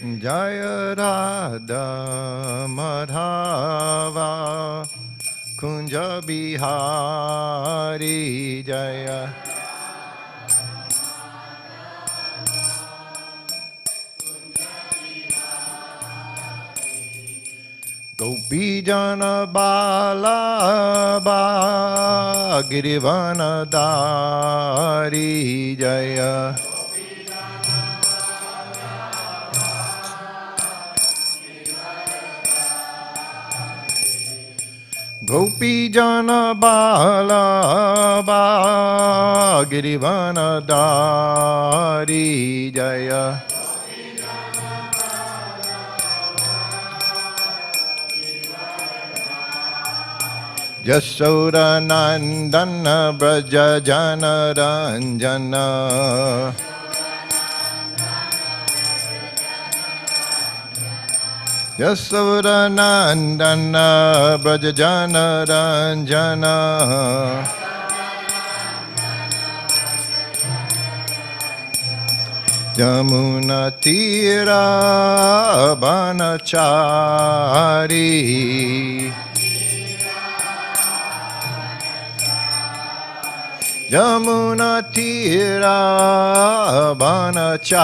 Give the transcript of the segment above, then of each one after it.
Jaya Radha Madhava Kunja Bihari Jaya Gopi Jana Bala Ba Girivana Dari Jaya Gopi Jana Bala Ba Girivana Dari Jaya Yasoda Nandana Braja Jana Ranjana Yasoda Nandana Braja Jana Ranjana Jamuna Tira Banachari Jamuna Tira Banachari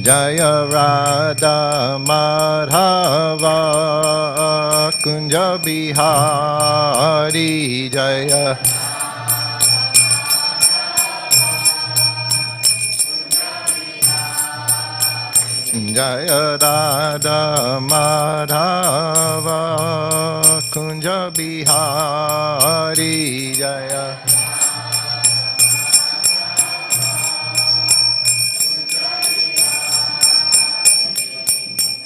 Jaya Radha Madhava Kunja Bihari Jaya Jaya Radha Madhava Kunja Bihari Jaya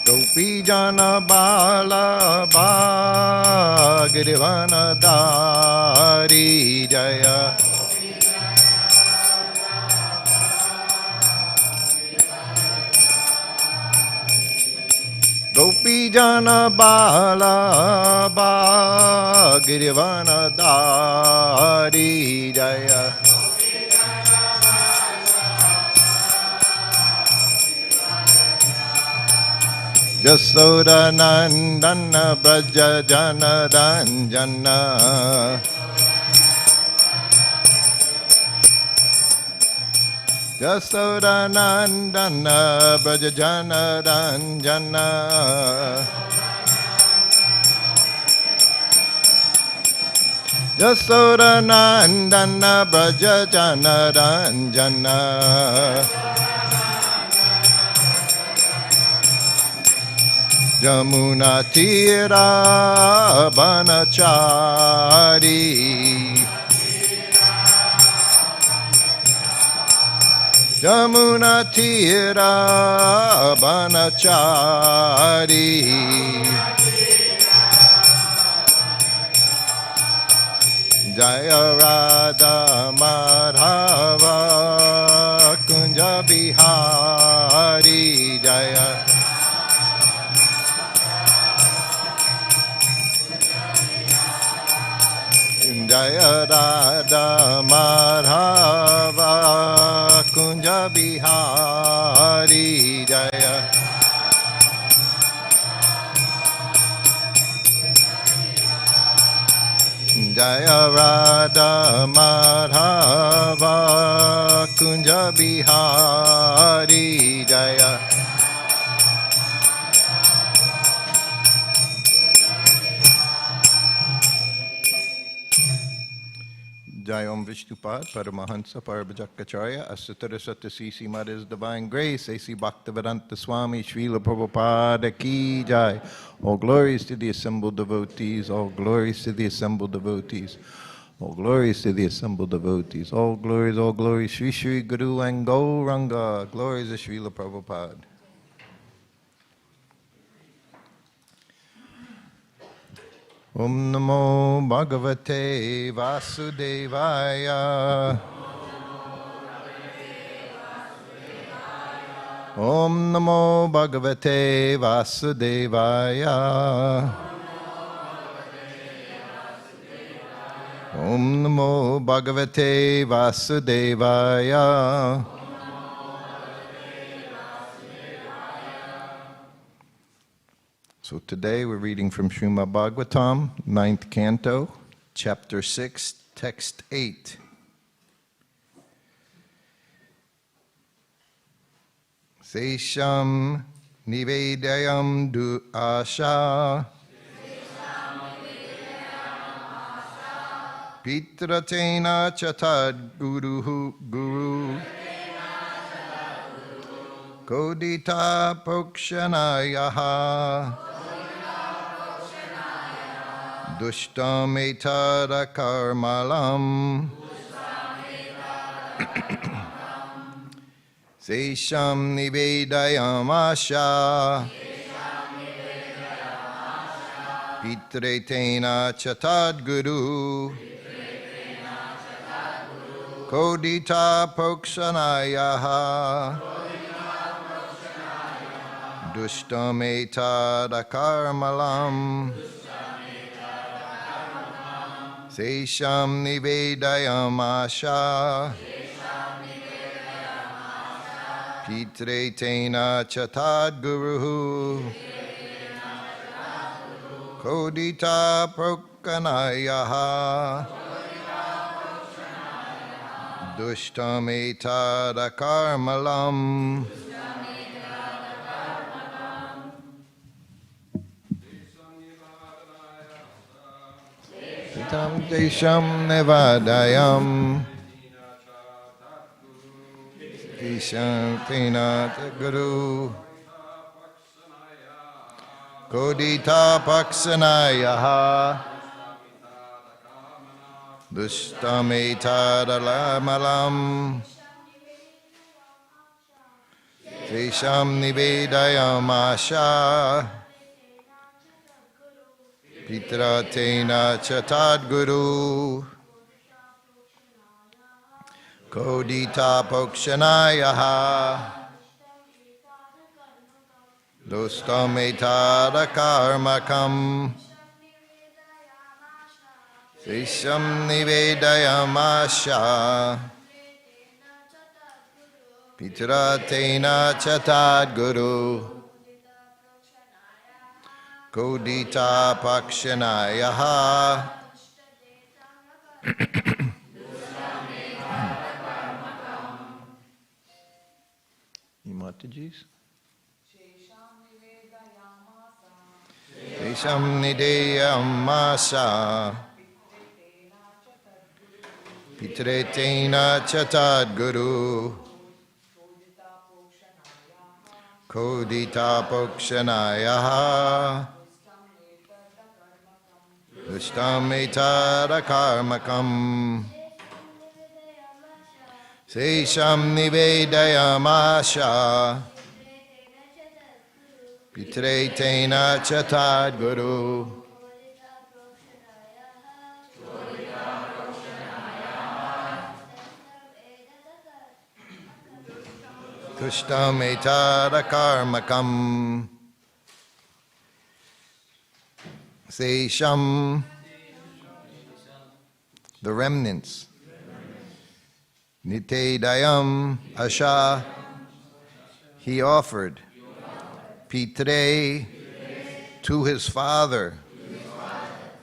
Gopi Jana Bala Ba Girivana Dari Jaya Gopi Jana Bala Ba Girivana Dari Jaya Yasoda Nandana Braja Jana Ranjana Yasoda Nandana Braja Jana Ranjana Yasoda Nandana Braja Jana Ranjana Jamuna Tira Banachari Jamuna Tira Banachari Jaya Radha Madhava Kunja Bihari Jaya Jaya Radha Madhava Kunja Bihari Jaya Jaya Radha Madhava Kunja Bihari Jaya Jai Om Vishnupad, Paramahansa, Parabhajakacharya, Asatara Satasisi Mother's Divine Grace, A.C. Bhaktivedanta Swami, Śrīla Prabhupada Ki Jai. All glories to the assembled devotees, all glories to the assembled devotees, all glories to the assembled devotees, all glories, Shri Shri Guru and Gauranga, glories of Śrīla Prabhupada. Om Namo Bhagavate Vasudevaya. Om Namo Bhagavate Vasudevaya. Om Namo Bhagavate Vasudevaya. So today we're reading from Śrīmad Bhāgavatam, 9th Canto, Chapter 6, Text 8. Sesham Nivedayam Du Asha Pitratena Chatad Guru Kodita Pokshanayaha Dushtam Etada Karmalam Sesham Nivedayam Asha Pitretena Chatad Guru Kodita Pokshanayaha Dushtam Etada Karmalam Sesham Nivedayam Asha Pitretena Chatad Guru Kodita Prokanayaha Dushtam Etada Karmalam Desham Nevadayam Desham Tenat Guru Kodita Paksanayaha Dushtam Etada Lamalam Desham Nivedayam Asha Pitratena Chatad Guru Kodita Pokshanayaha Dostam Etada Karmakam Sesham Nivedayam Asha Pitratena Chatad Guru Kodita Pakshanayaha Mataji's? Sesham Nidayam Asa Pitretena Chatad Guru Kodita Pokshanayaha Dushtam Etada Karmakam Sesham Nivedayam Asha Pitretena Chatad Guru Dushtam Etada Karmakam Sesham, the remnants. Nitedayam Asha, he offered. Pitre, to his father.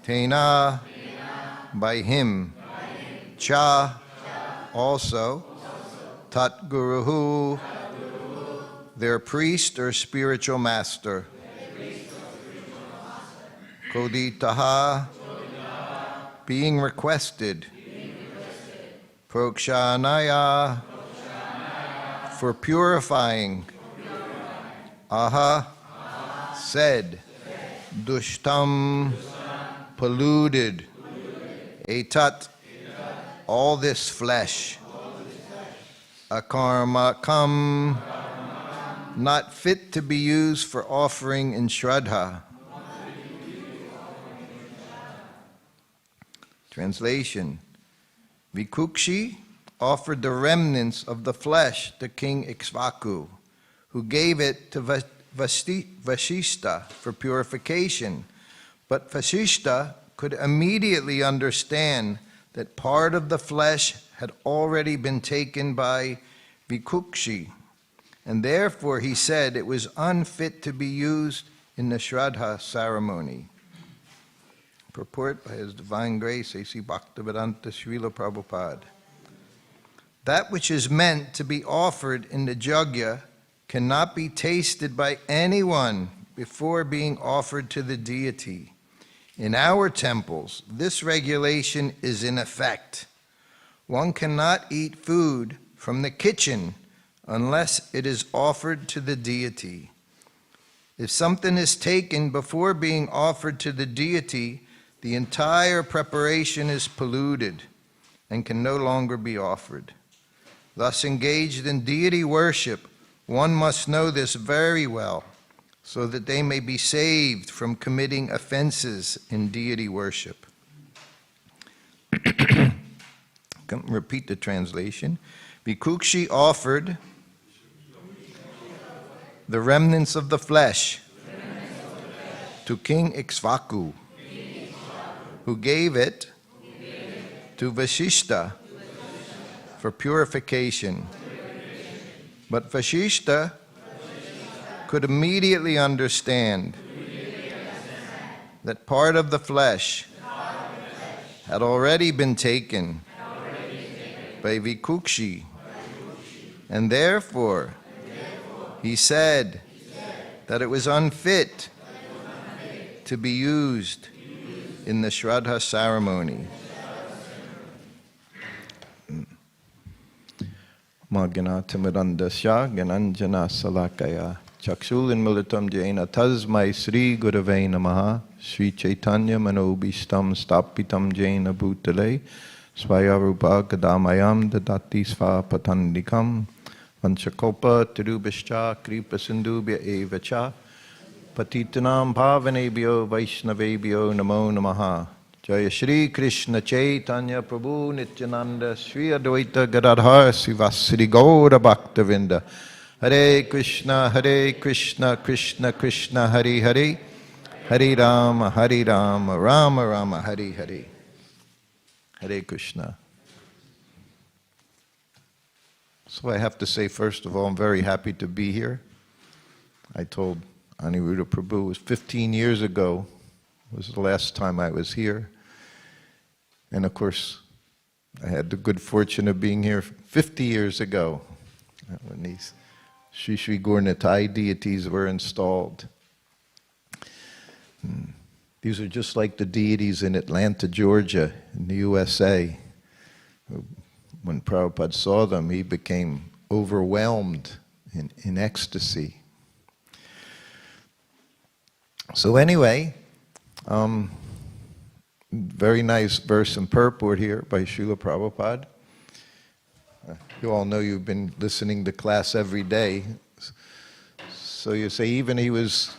Tena, by him. Cha, also. Tat Guruhu, their priest or spiritual master. Koditaha, being requested. Prokshanaya, for purifying. Aha, said. Dushtam, polluted. Etat, all this flesh. Akarmakam, not fit to be used for offering in Shraddha. Translation. Vikukshi offered the remnants of the flesh to King Ikshvaku, who gave it to Vasishta for purification. But Vasishta could immediately understand that part of the flesh had already been taken by Vikukshi, and therefore he said it was unfit to be used in the Shraddha ceremony. Purport by His Divine Grace, A.C. Bhaktivedanta Śrīla Prabhupada. That which is meant to be offered in the yajna cannot be tasted by anyone before being offered to the deity. In our temples, this regulation is in effect. One cannot eat food from the kitchen unless it is offered to the deity. If something is taken before being offered to the deity, the entire preparation is polluted and can no longer be offered. Thus, engaged in deity worship, one must know this very well, so that they may be saved from committing offenses in deity worship. Repeat the translation. Vikukshi offered the remnants of the flesh to King Ikshvaku, who gave it to Vasishta for purification. But Vasishta could immediately understand that part of the flesh had already been taken by Vikukshi, and therefore he said that it was unfit to be used in the Shraddha ceremony. Magyanata Mirandasya Gananjana Salakaya Chakshulin Militam Jaina Tasmai Sri Gurave Namaha Sri Chaitanya Manobishtam Stapitam Jaina Bhutale Svayarupa Gadamayam Dadati Sva Patandikam Vanchakopa Tirubhishcha Kripa Sindubhya Evacha Patitanam Bhavanebhyo Vaishnavebhyo Namo Namaha Jaya Shri Krishna Chaitanya Prabhu Nityananda Shri Advaita Gadadhar Sivasri Gaura Bhaktivedanta Hare Krishna Krishna Krishna Hare Hare Hare Rama Rama Rama Hare Hare. Hare Krishna. So I have to say, first of all, I'm very happy to be here. I told Aniruddha Prabhu it was 15 years ago was the last time I was here. And of course, I had the good fortune of being here 50 years ago when these Sri Sri Gaura deities were installed. These are just like the deities in Atlanta, Georgia, in the USA. When Prabhupada saw them, he became overwhelmed in ecstasy. So anyway, very nice verse and purport here by Śrīla Prabhupada. You all know you've been listening to class every day. So you say even he was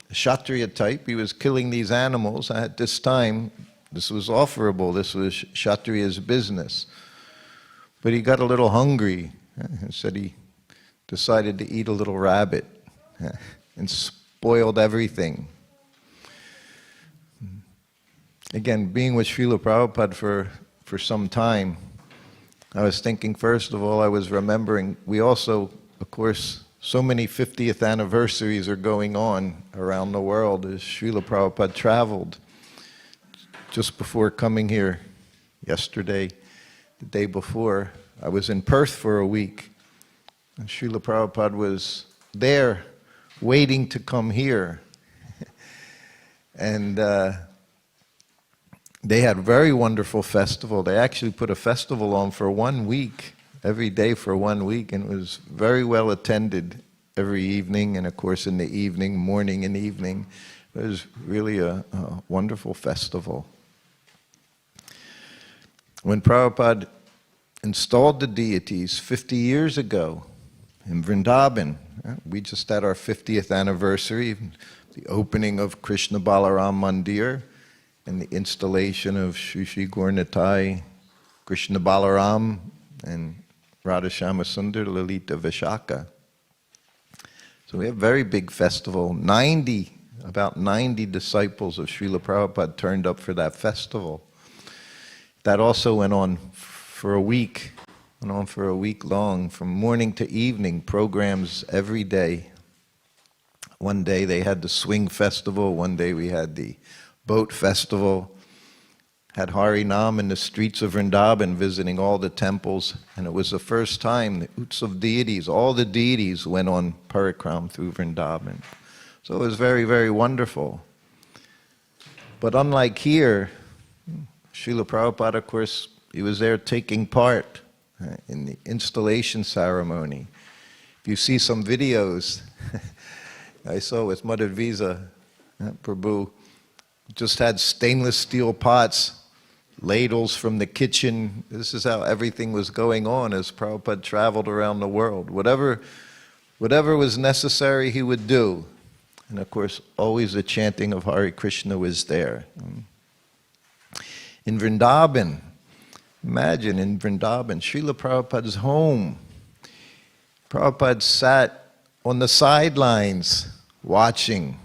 a Kshatriya type, he was killing these animals. At this time, this was offerable, this was Kshatriya's business. But he got a little hungry and said he decided to eat a little rabbit and spoiled everything. Again, being with Śrīla Prabhupada for some time, I was thinking, first of all, I was remembering, we also, of course, so many 50th anniversaries are going on around the world as Śrīla Prabhupada traveled. Just before coming here yesterday, the day before, I was in Perth for a week. And Śrīla Prabhupada was there waiting to come here. And they had a very wonderful festival. They actually put a festival on for 1 week, every day for 1 week, and it was very well attended every evening, and of course in the evening, morning and evening. It was really a wonderful festival. When Prabhupada installed the deities 50 years ago in Vrindavan, we just had our 50th anniversary, the opening of Krishna Balaram Mandir, and the installation of Sri Sri Gaura, Krishna Balaram, and Radha Shama Sundar Lalita Vishaka. So we have a very big festival. About 90 disciples of Srila Prabhupada turned up for that festival. that also went on for a week. Went on for a week long, from morning to evening, programs every day. One day they had the swing festival, one day we had the boat festival. Had Hari Nam in the streets of Vrindavan visiting all the temples, and it was the first time the Utsav deities, all the deities went on parikram through Vrindavan. So it was very, very wonderful. But unlike here, Śrīla Prabhupada, of course, he was there taking part in the installation ceremony. If you see some videos, I saw with Mother Visa Prabhu, just had stainless steel pots, ladles from the kitchen. This is how everything was going on as Prabhupada traveled around the world. Whatever was necessary, he would do. And of course, always the chanting of Hare Krishna was there. In Vrindavan, imagine in Vrindavan, Śrīla Prabhupada's home. Prabhupada sat on the sidelines watching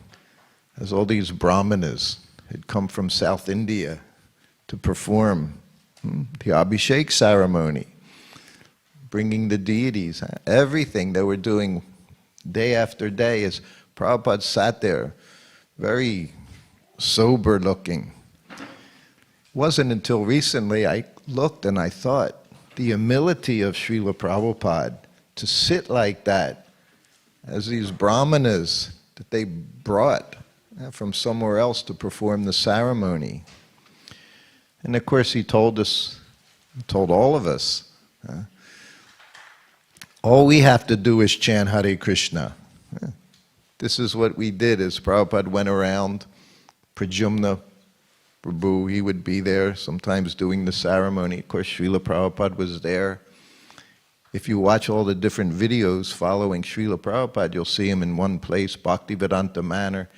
as all these brahmanas had come from South India to perform the Abhishek ceremony, bringing the deities, everything they were doing day after day as Prabhupada sat there, very sober looking. It wasn't until recently I looked and I thought, the humility of Śrīla Prabhupada to sit like that as these brahmanas that they brought from somewhere else to perform the ceremony. And of course he told us, told all of us, all we have to do is chant Hare Krishna. This is what we did as Prabhupada went around. Pradyumna Prabhu, he would be there sometimes doing the ceremony. Of course, Śrīla Prabhupada was there. If you watch all the different videos following Śrīla Prabhupada, you'll see him in one place, Bhaktivedanta Manor.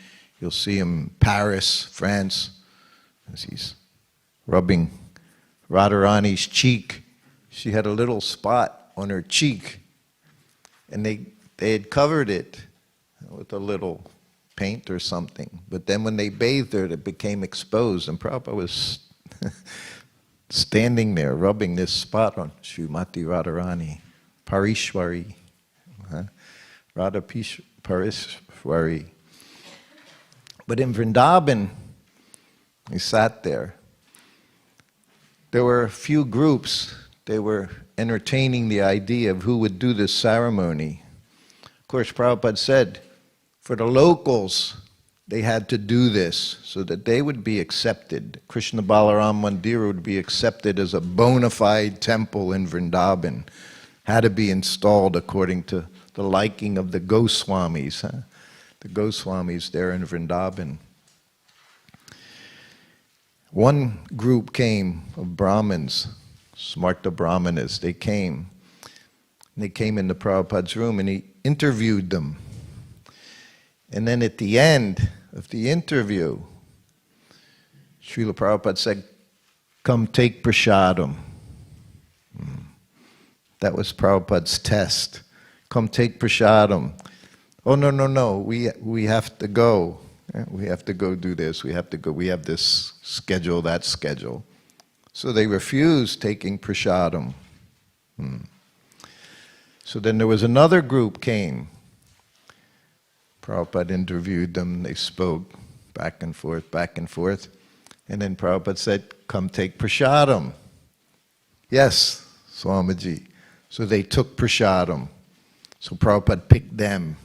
You'll see him in Paris, France, as he's rubbing Radharani's cheek. She had a little spot on her cheek, and they had covered it with a little paint or something. But then when they bathed her, it became exposed, and Prabhupada was standing there rubbing this spot on Srimati Rādhārani, Parishwari, Radha Parishwari. But in Vrindavan, he sat there. There were a few groups, they were entertaining the idea of who would do this ceremony. Of course, Prabhupada said, for the locals, they had to do this so that they would be accepted. Krishna Balaram Mandir would be accepted as a bona fide temple in Vrindavan. Had to be installed according to the liking of the Goswamis, the Goswamis there in Vrindavan. One group came of Brahmins, Smarta Brahmanas, they came. They came into Prabhupada's room and he interviewed them. And then at the end of the interview, Śrīla Prabhupada said, come take prasadam. That was Prabhupada's test. Come take prasadam. Oh, no, we have to go. We have to go do this, we have to go, we have this schedule, that schedule. So they refused taking prasadam. So then there was another group came. Prabhupada interviewed them, they spoke back and forth, and then Prabhupada said, come take prasadam. Yes, Swamiji. So they took prasadam. So Prabhupada picked them.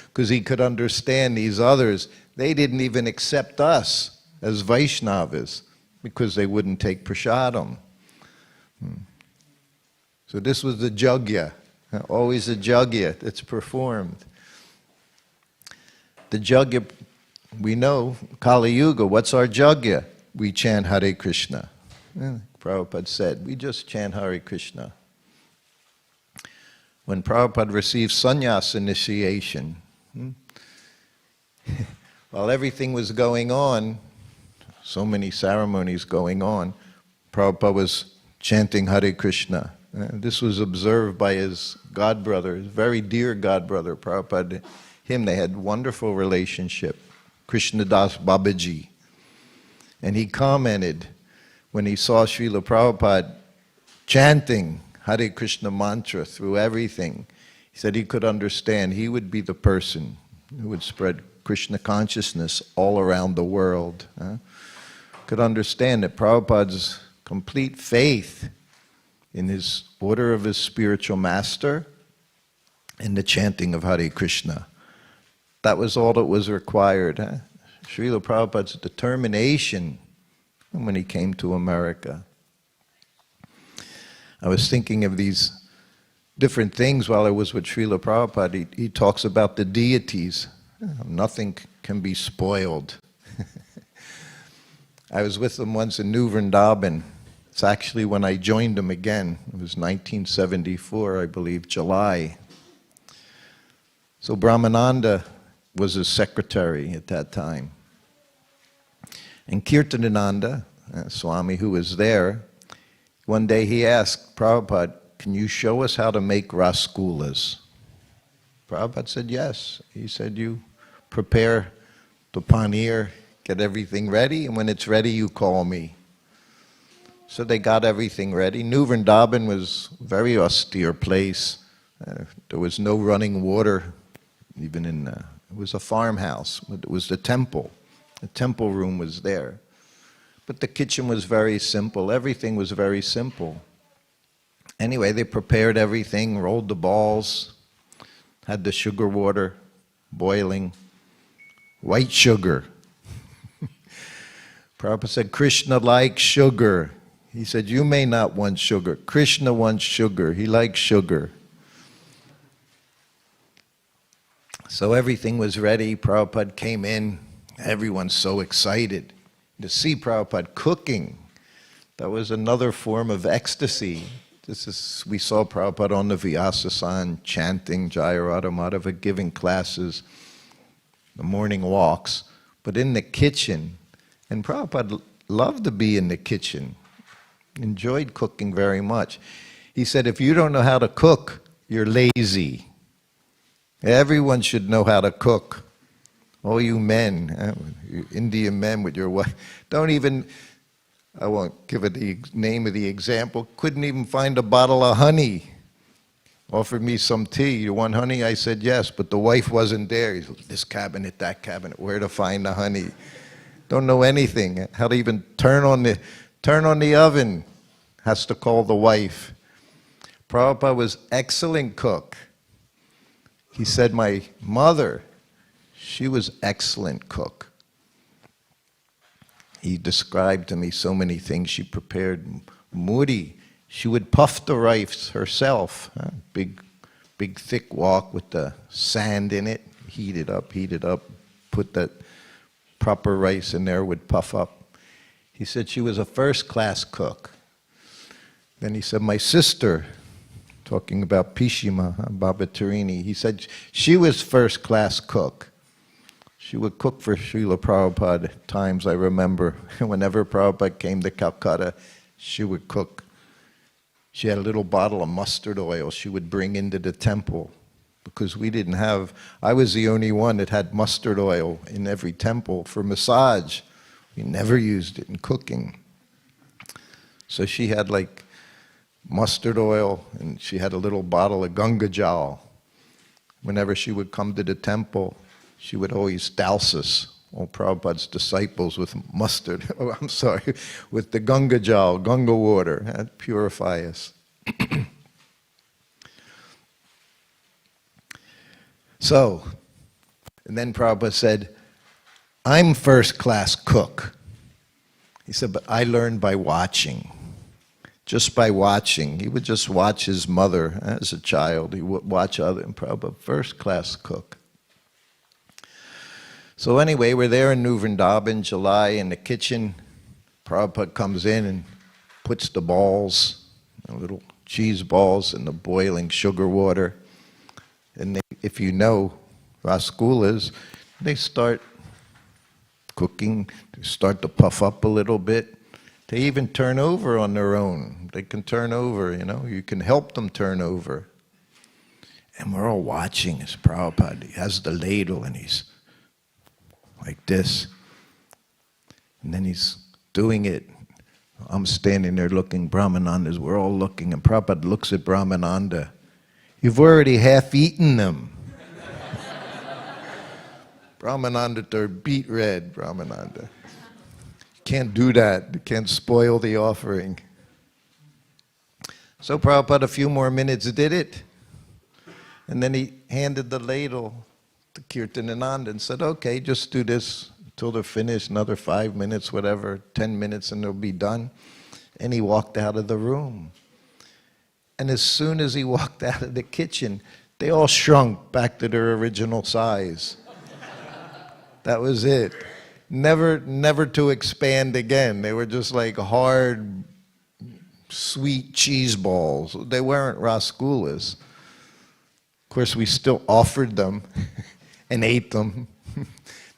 Because he could understand these others, they didn't even accept us as Vaishnavas because they wouldn't take prasadam. So this was the jagya, always a jagya that's performed. The jagya, we know, Kali Yuga, what's our jagya? We chant Hare Krishna. Prabhupada said, we just chant Hare Krishna. When Prabhupada received sannyas initiation, while everything was going on, so many ceremonies going on, Prabhupada was chanting Hare Krishna. This was observed by his godbrother, his very dear godbrother, Prabhupada. Him, they had wonderful relationship, Krishnadas Babaji. And he commented, when he saw Śrīla Prabhupada chanting Hare Krishna mantra through everything, he said he could understand he would be the person who would spread Krishna consciousness all around the world. Could understand that Prabhupada's complete faith in his order of his spiritual master and the chanting of Hare Krishna. That was all that was required. Srila Prabhupada's determination when he came to America. I was thinking of these different things while I was with Srila Prabhupada. He talks about the deities. Nothing can be spoiled. I was with them once in New Vrindavan. It's actually when I joined them again. It was 1974, I believe, July. So Brahmananda was his secretary at that time. And Kirtanananda, Swami, who was there, one day he asked Prabhupada, "Can you show us how to make rasgullas?" Prabhupada said yes. He said, "You prepare the paneer, get everything ready, and when it's ready, you call me." So they got everything ready. New Vrindavan was a very austere place. There was no running water, even in, it was a farmhouse, but it was the temple. The temple room was there. But the kitchen was very simple. Everything was very simple. Anyway, they prepared everything, rolled the balls, had the sugar water boiling, white sugar. Prabhupada said, "Krishna likes sugar." He said, "You may not want sugar. Krishna wants sugar. He likes sugar." So everything was ready. Prabhupada came in. Everyone's so excited to see Prabhupada cooking. That was another form of ecstasy. We saw Prabhupada on the Vyasa chanting Jaya Radha Madhava, giving classes, the morning walks, but in the kitchen. And Prabhupada loved to be in the kitchen, enjoyed cooking very much. He said, "If you don't know how to cook, you're lazy. Everyone should know how to cook. All you men, you Indian men with your wife, don't even," I won't give it the name of the example, couldn't even find a bottle of honey. Offered me some tea. "You want honey?" I said, "Yes," but the wife wasn't there. He's like, "This cabinet, that cabinet, where to find the honey?" Don't know anything. How to even turn on the oven. Has to call the wife. Prabhupada was excellent cook. He said, "My mother, she was excellent cook." He described to me so many things she prepared. Muri, she would puff the rice herself. Big thick wok with the sand in it. Heat it up, put that proper rice in there, would puff up. He said she was a first-class cook. Then he said, "My sister," talking about Pishima, Baba Tarini, he said she was first-class cook. She would cook for Srila Prabhupada at times, I remember. Whenever Prabhupada came to Calcutta, she would cook. She had a little bottle of mustard oil she would bring into the temple, because we didn't have, I was the only one that had mustard oil in every temple for massage. We never used it in cooking. So she had like mustard oil, and she had a little bottle of Ganga Jal. Whenever she would come to the temple, she would always douse us, all Prabhupada's disciples, with mustard, with the Ganga Jal, Ganga water, that'd purify us. So, and then Prabhupada said, "I'm first-class cook." He said, "But I learned by watching." Just by watching. He would just watch his mother as a child. He would watch other, and Prabhupada, first-class cook. So anyway, we're there in New Vrindavan, July, in the kitchen. Prabhupada comes in and puts the balls, little cheese balls, in the boiling sugar water. And if you know rasgullas, they start cooking, they start to puff up a little bit. They even turn over on their own. They can turn over, you can help them turn over. And we're all watching as Prabhupada, he has the ladle and he's like this. And then he's doing it I'm standing there looking, Brahmanandas, we're all looking, and Prabhupada looks at Brahmananda. You've already half eaten them. Brahmananda turned beet red, Brahmananda. Can't do that. You can't spoil the offering. So Prabhupada a few more minutes did it. And then he handed the ladle to Kirtanananda and said, okay, just do this until they're finished, another 5 minutes, whatever, 10 minutes, and they'll be done. And he walked out of the room. And as soon as he walked out of the kitchen, they all shrunk back to their original size. That was it. Never to expand again. They were just like hard, sweet cheese balls. They weren't rasgullas. Of course, we still offered them and ate them.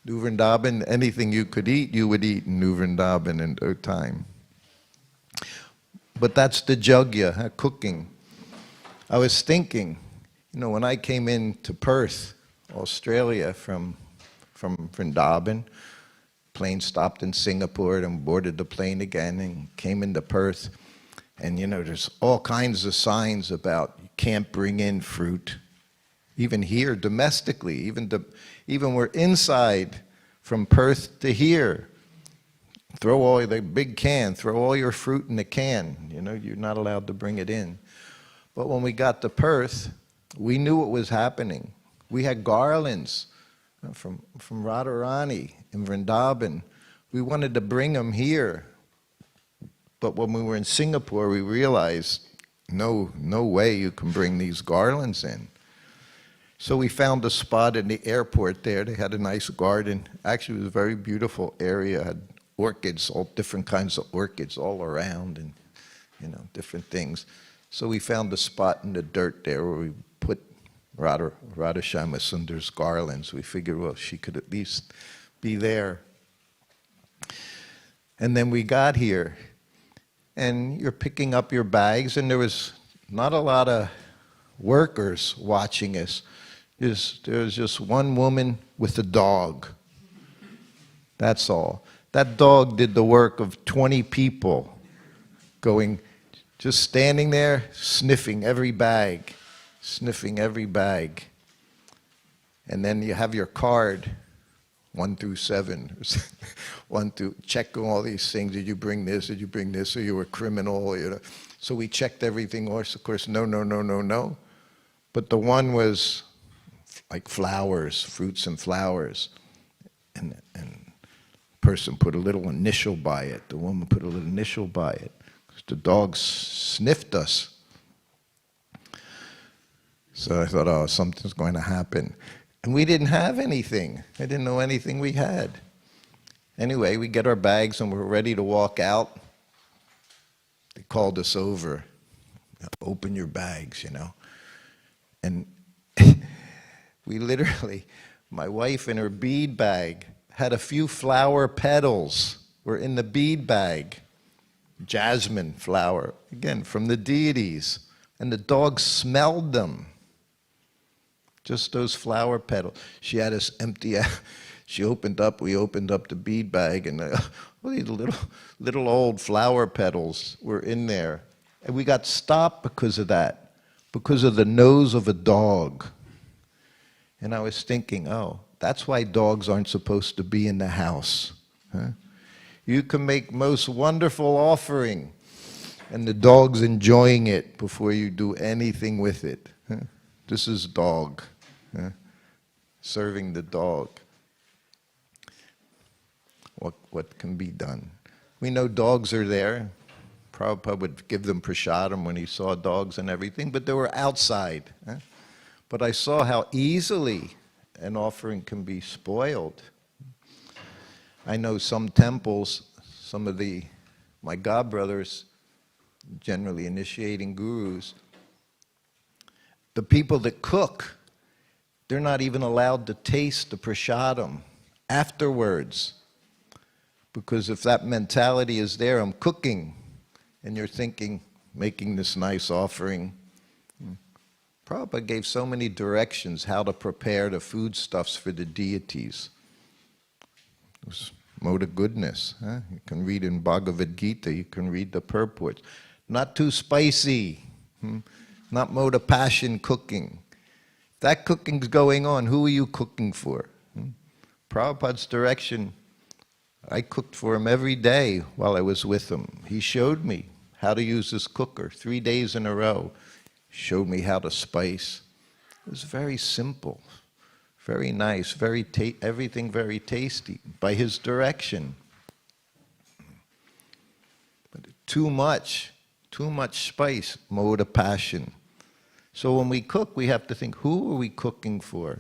New Vrindavan, anything you could eat, you would eat in New Vrindavan in their time. But that's the jagya, cooking. I was thinking, when I came into Perth, Australia from Vrindavan, plane stopped in Singapore and boarded the plane again and came into Perth. And there's all kinds of signs about you can't bring in fruit. Even here, domestically, even we're inside from Perth to here. Throw all the big can, throw all your fruit in the can. You're not allowed to bring it in. But when we got to Perth, we knew what was happening. We had garlands from Radharani in Vrindavan. We wanted to bring them here. But when we were in Singapore, we realized, no way you can bring these garlands in. So we found a spot in the airport there. They had a nice garden. Actually, it was a very beautiful area. It had orchids, all different kinds of orchids all around, and different things. So we found a spot in the dirt there where we put Radha Shyama Sundar's garlands. We figured, well, she could at least be there. And then we got here, and you're picking up your bags, and there was not a lot of workers watching us. There was just one woman with a dog. That's all. That dog did the work of 20 people, just standing there, sniffing every bag. And then you have your card, 1 through 7. Checking all these things. Did you bring this? Did you bring this? Or you were a criminal? So we checked everything. Of course, no. But the one was like flowers, fruits and flowers. And the person put a little initial by it. The woman put a little initial by it. Because the dog sniffed us. So I thought, oh, something's going to happen. And we didn't have anything. I didn't know anything we had. Anyway, we get our bags and we're ready to walk out. They called us over. Open your bags, And we literally, my wife in her bead bag had a few flower petals were in the bead bag. Jasmine flower, again, from the deities. And the dog smelled them. Just those flower petals. She had us empty out. We opened up the bead bag, and all these little old flower petals were in there. And we got stopped because of that, because of the nose of a dog. And I was thinking, oh, that's why dogs aren't supposed to be in the house. Huh? You can make most wonderful offering, and the dog's enjoying it before you do anything with it. Huh? This is dog, serving the dog. What can be done? We know dogs are there. Prabhupada would give them prasadam when he saw dogs and everything, but they were outside. But I saw how easily an offering can be spoiled. I know some temples, some of my godbrothers, generally initiating gurus, the people that cook, they're not even allowed to taste the prasadam afterwards. Because if that mentality is there, I'm cooking, and you're thinking, making this nice offering. Prabhupada gave so many directions how to prepare the foodstuffs for the deities. It was mode of goodness. Huh? You can read in Bhagavad Gita, you can read the purports. Not too spicy, not mode of passion cooking. If that cooking's going on, who are you cooking for? Prabhupada's direction, I cooked for him every day while I was with him. He showed me how to use this cooker 3 days in a row. Showed me how to spice. It was very simple, very nice, everything very tasty by his direction. But too much spice, mode of passion. So when we cook, we have to think, who are we cooking for?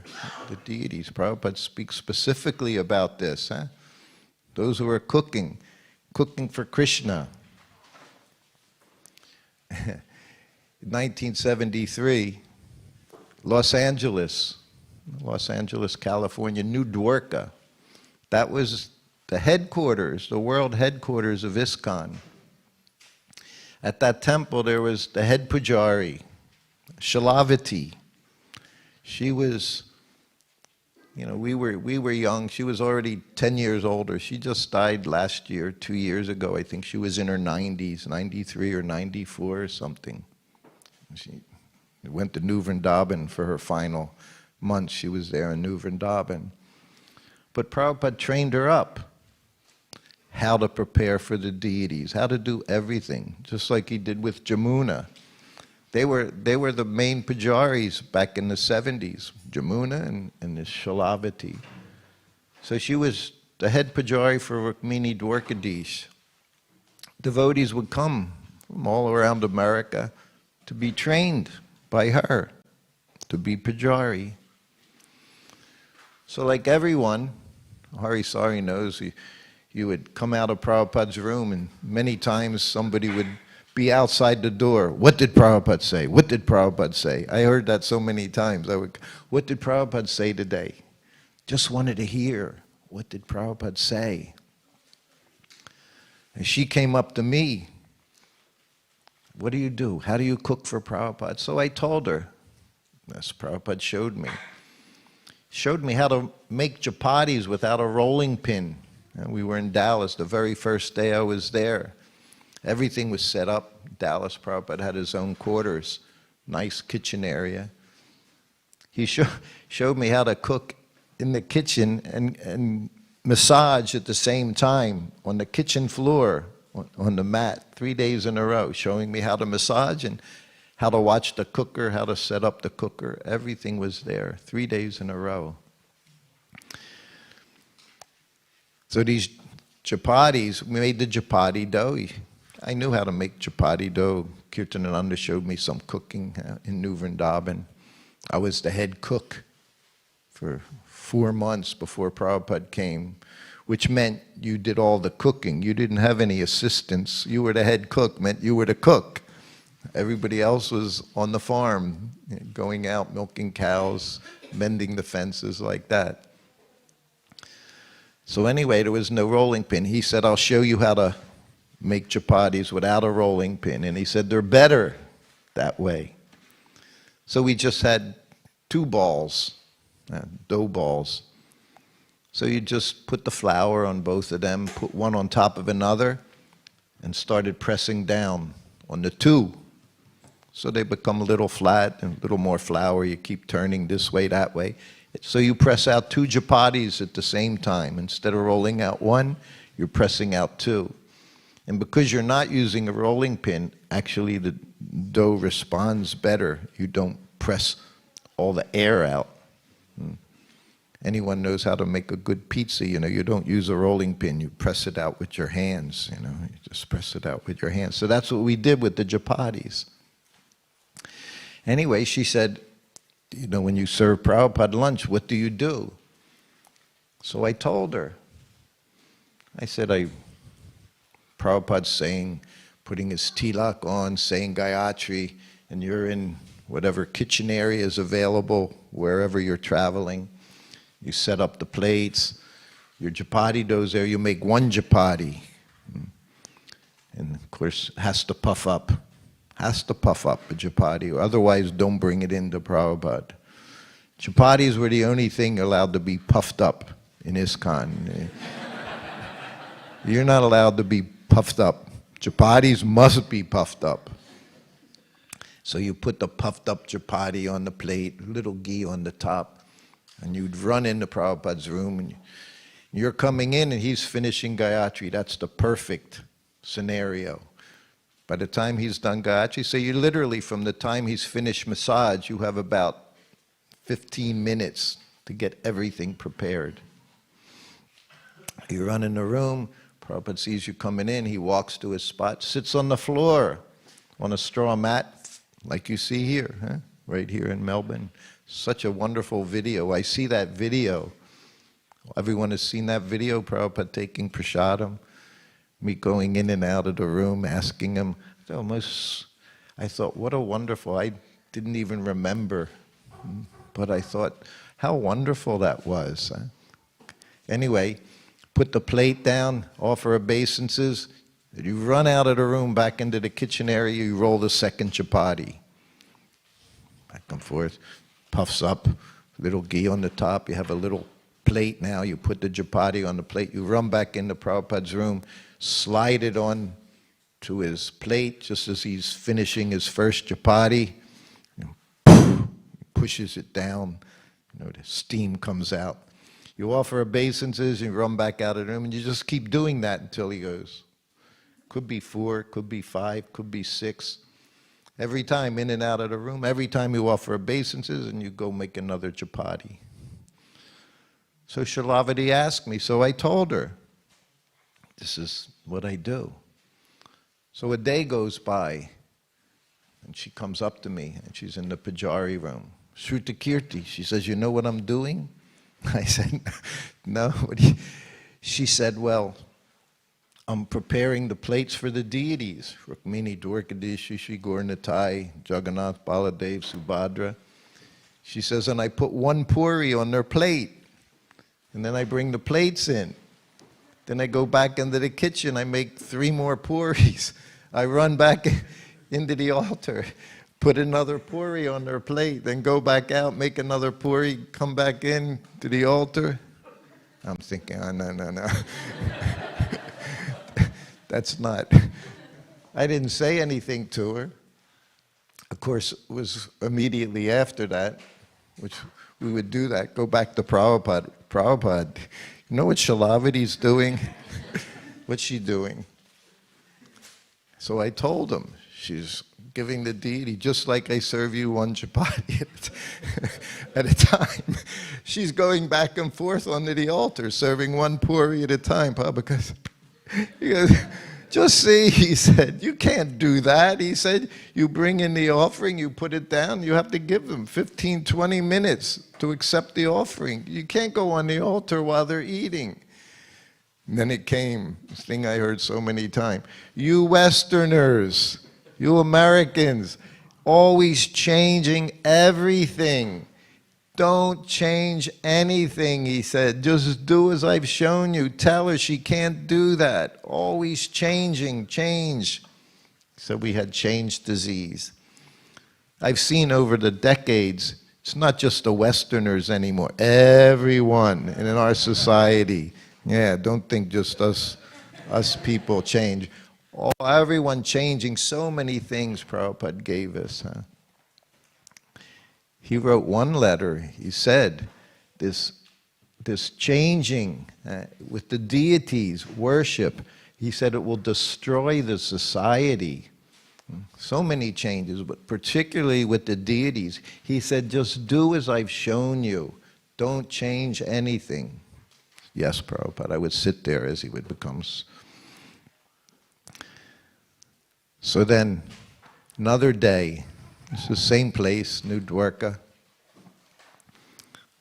The deities. Prabhupada speaks specifically about this. Huh? Those who are cooking for Krishna. In 1973, Los Angeles, California, New Dwarka. That was the headquarters, the world headquarters of ISKCON. At that temple, there was the head pujari, Shilavati. She was, we were young. She was already 10 years older. She just died last year, 2 years ago. I think she was in her 90s, 93 or 94 or something. She went to New Vrindavan for her final months. She was there in New Vrindavan. But Prabhupada trained her up how to prepare for the deities, how to do everything, just like he did with Jamuna. They were the main pujaris back in the 70s, Jamuna and this Shilavati. So she was the head pujari for Rukmini Dwarkadish. Devotees would come from all around America to be trained by her, to be pujari. So like everyone, Hari Sari knows, you would come out of Prabhupada's room and many times somebody would be outside the door. What did Prabhupada say? What did Prabhupada say? I heard that so many times. What did Prabhupada say today? Just wanted to hear. What did Prabhupada say? And she came up to me. What do you do? How do you cook for Prabhupada? So I told her. Yes, Prabhupada showed me. Showed me how to make chapatis without a rolling pin. And we were in Dallas the very first day I was there. Everything was set up. Dallas, Prabhupada had his own quarters, nice kitchen area. He showed me how to cook in the kitchen and massage at the same time on the kitchen floor, on the mat, 3 days in a row, showing me how to massage and how to watch the cooker, how to set up the cooker. Everything was there, 3 days in a row. So these chapatis, we made the chapati dough. I knew how to make chapati dough. Kirtanananda showed me some cooking in New Vrindavan. I was the head cook for 4 months before Prabhupada came, which meant you did all the cooking. You didn't have any assistants. You were the head cook, meant you were the cook. Everybody else was on the farm, going out, milking cows, mending the fences, like that. So anyway, there was no rolling pin. He said, I'll show you how to make chapatis without a rolling pin. And he said, they're better that way. So we just had 2 balls, dough balls. So you just put the flour on both of them, put one on top of another, and started pressing down on the 2. So they become a little flat and a little more flour. You keep turning this way, that way. So you press out 2 chapatis at the same time. Instead of rolling out 1, you're pressing out 2. And because you're not using a rolling pin, actually the dough responds better. You don't press all the air out. Anyone knows how to make a good pizza, you don't use a rolling pin. You press it out with your hands, you just press it out with your hands. So that's what we did with the chapatis. Anyway, she said, when you serve Prabhupada lunch, what do you do? So I told her. I said, Prabhupada's saying, putting his tilak on, saying Gayatri, and you're in whatever kitchen area is available, wherever you're traveling. You set up the plates. Your chapati dough's there. You make 1 chapati. And of course, has to puff up. Has to puff up a chapati, otherwise don't bring it into Prabhupada. Chapatis were the only thing allowed to be puffed up in ISKCON. You're not allowed to be puffed up. Chapatis must be puffed up. So you put the puffed up chapati on the plate, a little ghee on the top, and you'd run into Prabhupada's room, and you're coming in and he's finishing Gayatri. That's the perfect scenario. By the time he's done Gayatri, so you literally, from the time he's finished massage, you have about 15 minutes to get everything prepared. You run in the room, Prabhupada sees you coming in, he walks to his spot, sits on the floor on a straw mat, like you see here, huh? Right here in Melbourne. Such a wonderful video. I see that video. Everyone has seen that video, Prabhupada taking prasadam, me going in and out of the room, asking him. I thought, what a wonderful, I didn't even remember, but I thought, how wonderful that was. Huh? Anyway, put the plate down, offer obeisances, you run out of the room, back into the kitchen area, you roll the second chapati. Back and forth, puffs up, little ghee on the top, you have a little plate now, you put the chapati on the plate, you run back into Prabhupada's room, slide it on to his plate just as he's finishing his first chapati, pushes it down, the steam comes out. You offer obeisances, you run back out of the room, and you just keep doing that until he goes. Could be 4, could be 5, could be 6. Every time in and out of the room, every time you offer obeisances and you go make another chapati. So Shailavati asked me, so I told her, this is what I do. So a day goes by, and she comes up to me, and she's in the Pujari room. Sruta Kirti, she says, you know what I'm doing? I said, no. She said, well, I'm preparing the plates for the deities, Rukmini, Dwarkadish, Shri Gaurnatai, Jagannath, Baladev, Subhadra. She says, and I put 1 puri on their plate, and then I bring the plates in. Then I go back into the kitchen, I make 3 more puris. I run back into the altar, put another puri on their plate, then go back out, make another puri, come back in to the altar. I'm thinking, oh, no. That's not, I didn't say anything to her. Of course, it was immediately after that, which we would do that, go back to Prabhupada. Prabhupada, you know what Shailavati's doing? What's she doing? So I told him, she's giving the deity, just like I serve you 1 chapati at a time. She's going back and forth onto the altar, serving 1 puri at a time, because he goes, just see, he said, you can't do that. He said, you bring in the offering, you put it down, you have to give them 15, 20 minutes to accept the offering. You can't go on the altar while they're eating. And then it came, this thing I heard so many times, you Westerners, you Americans, always changing everything. Don't change anything, he said. Just do as I've shown you. Tell her she can't do that. Always changing, change. So we had change disease. I've seen over the decades, it's not just the Westerners anymore. Everyone in our society. Yeah, don't think just us people change. Everyone changing, so many things Prabhupada gave us. Huh? He wrote 1 letter, he said, this changing with the deities, worship, he said it will destroy the society. So many changes, but particularly with the deities. He said, just do as I've shown you. Don't change anything. Yes, Prabhupada, I would sit there as he would become. So then, another day, it's the same place, New Dwarka.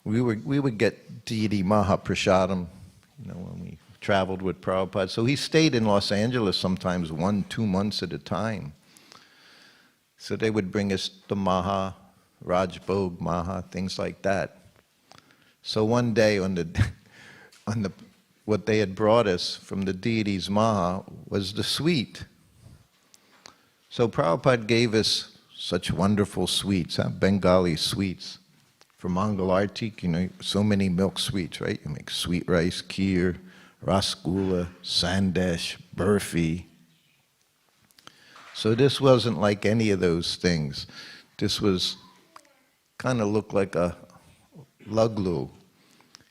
We would get deity Mahaprasadam, when we traveled with Prabhupada. So he stayed in Los Angeles sometimes 1, 2 months at a time. So they would bring us the Maha, Rajbhog, Maha, things like that. So one day what they had brought us from the deities Maha was the sweet. So Prabhupada gave us such wonderful sweets, Bengali sweets. For Mangalarti, so many milk sweets, right? You make sweet rice, kheer, rasgulla, sandesh, burfi. So this wasn't like any of those things. This was kind of looked like a luglu.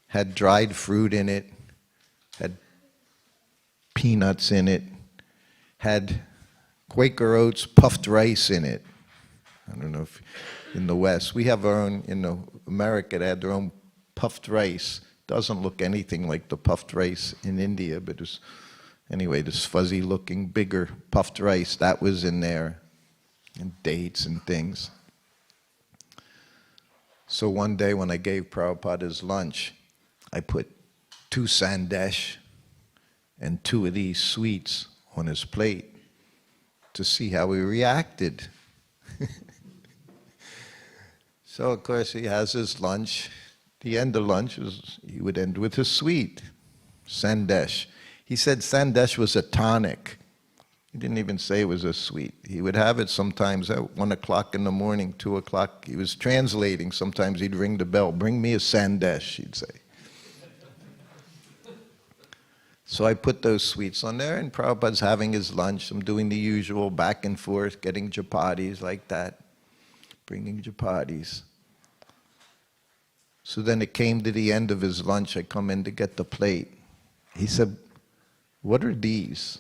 Had dried fruit in it, had peanuts in it, had Quaker oats puffed rice in it. I don't know if in the West, we have our own, America, they had their own puffed rice. Doesn't look anything like the puffed rice in India, but it's, anyway, this fuzzy looking, bigger puffed rice, that was in there, and dates and things. So one day when I gave Prabhupada his lunch, I put 2 sandesh and 2 of these sweets on his plate to see how he reacted. So of course he has his lunch. The end of lunch, he would end with a sweet, sandesh. He said sandesh was a tonic. He didn't even say it was a sweet. He would have it sometimes at 1 o'clock in the morning, 2 o'clock. He was translating. Sometimes he'd ring the bell, bring me a sandesh, he'd say. So I put those sweets on there, and Prabhupada's having his lunch. I'm doing the usual back and forth, getting chapatis like that, bringing chapatis. So then it came to the end of his lunch. I come in to get the plate. He said, "What are these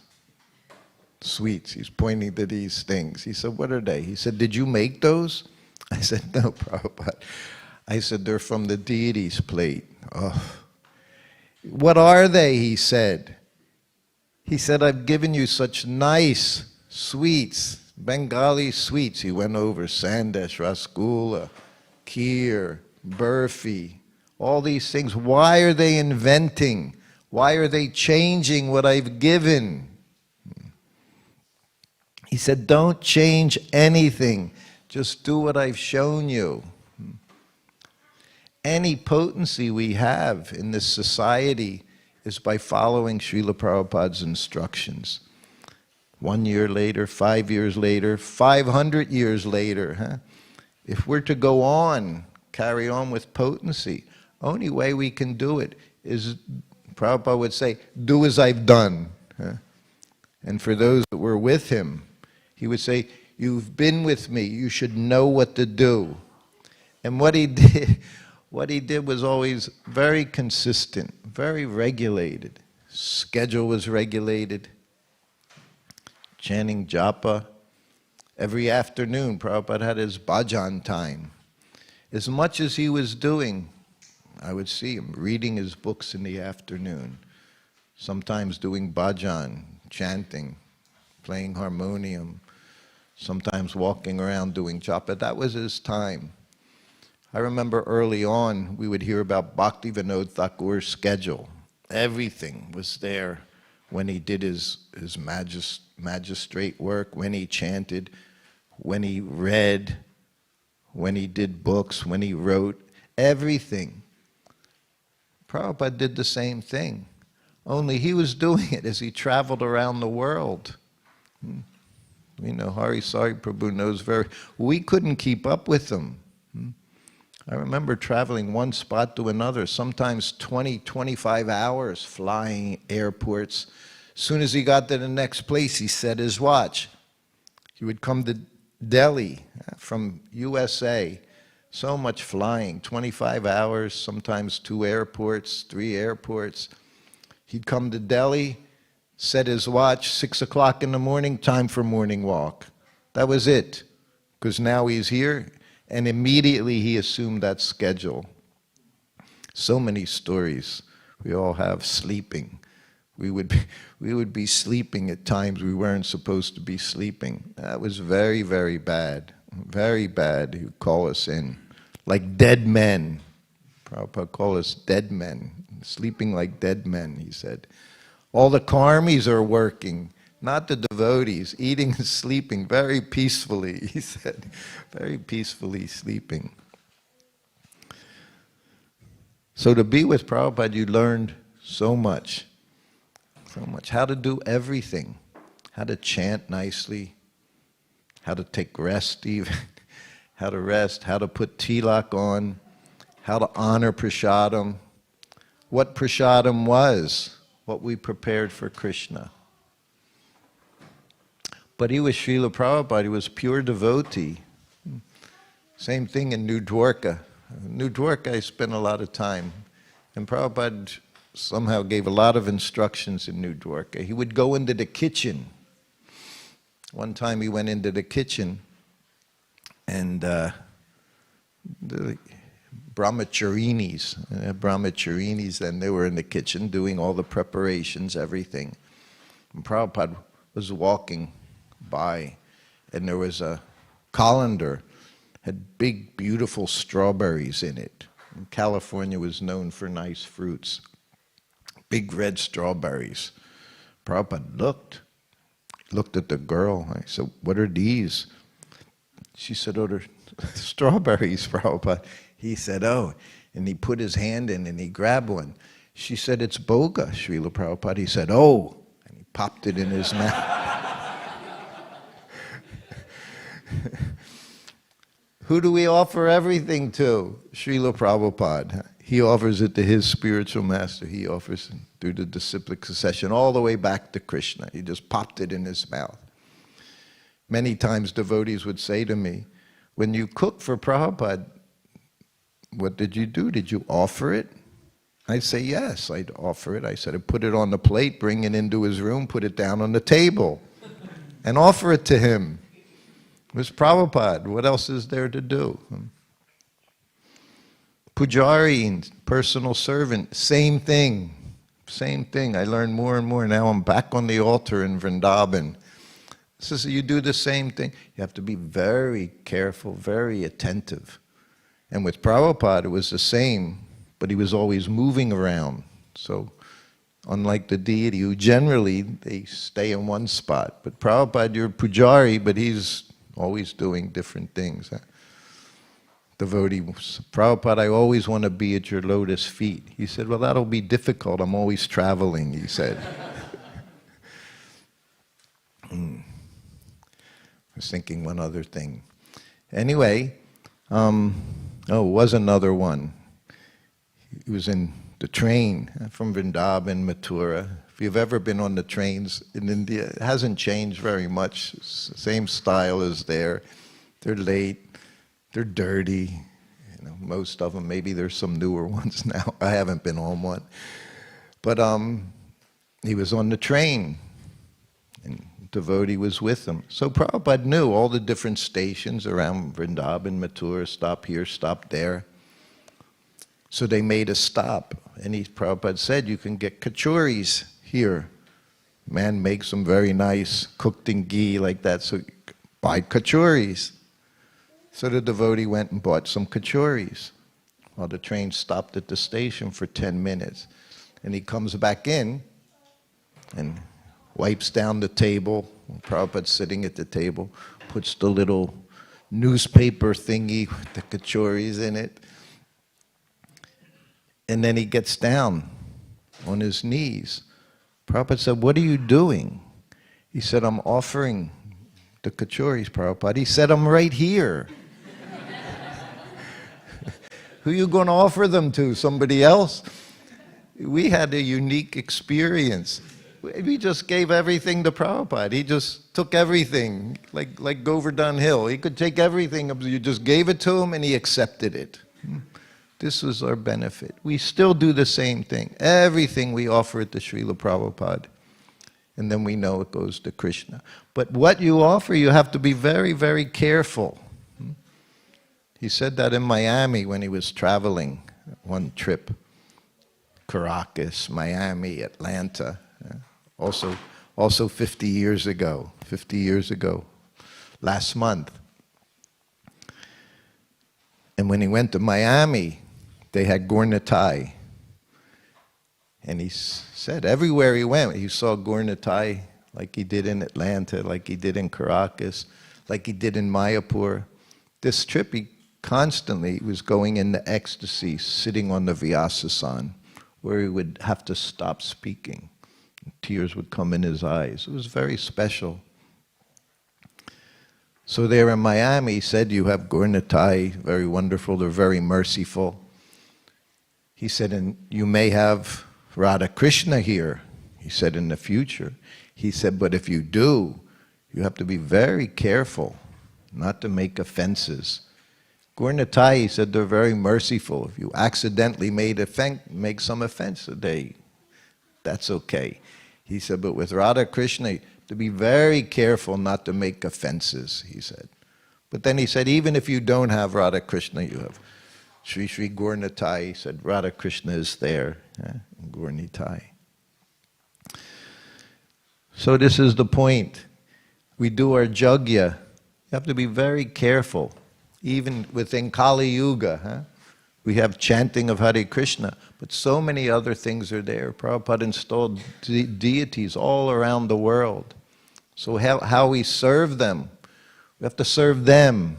sweets?" He's pointing to these things. He said, "What are they?" He said, "Did you make those?" I said, "No, Prabhupada." I said, "They're from the deity's plate." Oh. "What are they?" he said. He said, "I've given you such nice sweets, Bengali sweets." He went over sandesh, rasgulla, kheer, burfi, all these things. Why are they inventing? Why are they changing what I've given? He said, "Don't change anything. Just do what I've shown you." Any potency we have in this society is by following Śrīla Prabhupāda's instructions. 1 year later, 5 years later, 500 years later, if we're to go on, carry on with potency, only way we can do it is, Prabhupada would say, "Do as I've done." And for those that were with him, he would say, "You've been with me, you should know what to do." And what he did was always very consistent, very regulated. Schedule was regulated. Chanting japa. Every afternoon, Prabhupada had his bhajan time. As much as he was doing, I would see him reading his books in the afternoon, sometimes doing bhajan, chanting, playing harmonium, sometimes walking around doing japa. That was his time. I remember early on, we would hear about Bhaktivedanta Thakur's schedule. Everything was there when he did his magistrate work, when he chanted, when he read, when he did books, when he wrote, everything. Prabhupada did the same thing, only he was doing it as he traveled around the world. Hare Prabhu knows we couldn't keep up with them. I remember traveling one spot to another, sometimes 20, 25 hours flying airports. As soon as he got to the next place, he set his watch. He would come to Delhi from USA, so much flying, 25 hours, sometimes 2 airports, 3 airports. He'd come to Delhi, set his watch, 6 o'clock in the morning, time for morning walk. That was it, because now he's here. And immediately he assumed that schedule. So many stories we all have sleeping. We would be sleeping at times we weren't supposed to be sleeping. That was very, very bad. Very bad. He would call us in like dead men. Prabhupada called us dead men. Sleeping like dead men, he said. All the karmis are working, not the devotees, eating and sleeping very peacefully, he said, very peacefully sleeping. So to be with Prabhupada, you learned so much, how to do everything, how to chant nicely, how to take rest even, how to rest, how to put tilak on, how to honor prasadam, what prasadam was, what we prepared for Krishna. But he was Śrīla Prabhupada, he was pure devotee. Same thing in New Dwarka. New Dwarka I spent a lot of time. And Prabhupada somehow gave a lot of instructions in New Dwarka. He would go into the kitchen. One time he went into the kitchen and the brahmacharinis, then they were in the kitchen doing all the preparations, everything. And Prabhupada was walking by, and there was a colander, had big, beautiful strawberries in it. And California was known for nice fruits. Big red strawberries. Prabhupada looked at the girl. I said, "What are these?" She said, "Oh, they're strawberries, Prabhupada." He said, "Oh," and he put his hand in and he grabbed one. She said, "It's boga, Śrīla Prabhupada." He said, "Oh," and he popped it in his mouth. Who do we offer everything to? Srila Prabhupada. He offers it to his spiritual master. He offers it through the disciplic succession all the way back to Krishna. He just popped it in his mouth. Many times devotees would say to me, "When you cook for Prabhupada, what did you do? Did you offer it?" I'd say, "Yes, I'd offer it." I said, "I'd put it on the plate, bring it into his room, put it down on the table, and offer it to him." It was Prabhupada. What else is there to do? Pujari, personal servant, same thing. Same thing. I learned more and more. Now I'm back on the altar in Vrindavan. So you do the same thing. You have to be very careful, very attentive. And with Prabhupada, it was the same, but he was always moving around. So unlike the deity, who generally, they stay in one spot. But Prabhupada, you're Pujari, but he's always doing different things. Devotee, "Prabhupada, I always want to be at your lotus feet." He said, "Well, that'll be difficult. I'm always traveling," he said. I was thinking one other thing. Anyway, it was another one. He was in the train from Vrindavan, Mathura. If you've ever been on the trains in India, it hasn't changed very much. Same style as there. They're late. They're dirty. You know, most of them. Maybe there's some newer ones now. I haven't been on one. But he was on the train, and devotee was with him. So Prabhupada knew all the different stations around Vrindavan, Mathura, stop here, stop there. So they made a stop, and Prabhupada said, "You can get kachoris here." Man makes them very nice, cooked in ghee like that, so buy kachoris. So the devotee went and bought some kachoris while the train stopped at the station for 10 minutes. And he comes back in and wipes down the table. Prabhupada's sitting at the table, puts the little newspaper thingy with the kachoris in it. And then he gets down on his knees. Prabhupada said, "What are you doing?" He said, "I'm offering the kachoris, Prabhupada." He said, "I'm right here." Who are you going to offer them to? Somebody else? We had a unique experience. We just gave everything to Prabhupada. He just took everything, like Govardhan Hill. He could take everything. You just gave it to him and he accepted it. This was our benefit. We still do the same thing. Everything we offer it to Śrīla Prabhupada. And then we know it goes to Krishna. But what you offer, you have to be very, very careful. He said that in Miami when he was traveling one trip. Caracas, Miami, Atlanta. Also 50 years ago. 50 years ago. Last month. And when he went to Miami, they had Gaur-Nitai. And he said everywhere he went, he saw Gaur-Nitai like he did in Atlanta, like he did in Caracas, like he did in Mayapur. This trip, he constantly was going into ecstasy, sitting on the Vyasasana, where he would have to stop speaking. Tears would come in his eyes. It was very special. So there in Miami, he said, "You have Gaur-Nitai, very wonderful, they're very merciful." He said, "And you may have Radha Krishna here." He said, in the future. He said, but if you do, you have to be very careful not to make offenses. Gaura-Nitai, he said, they're very merciful. If you accidentally make some offense, that's okay. He said, but with Radha Krishna, you have to be very careful not to make offenses, he said. But then he said, even if you don't have Radha Krishna, you have Sri Sri Gaura-Nitai. He said, Radha Krishna is there, in Gaura-Nitai. So this is the point. We do our jagya. You have to be very careful. Even within Kali Yuga, we have chanting of Hare Krishna, but so many other things are there. Prabhupada installed deities all around the world. So how we serve them, we have to serve them,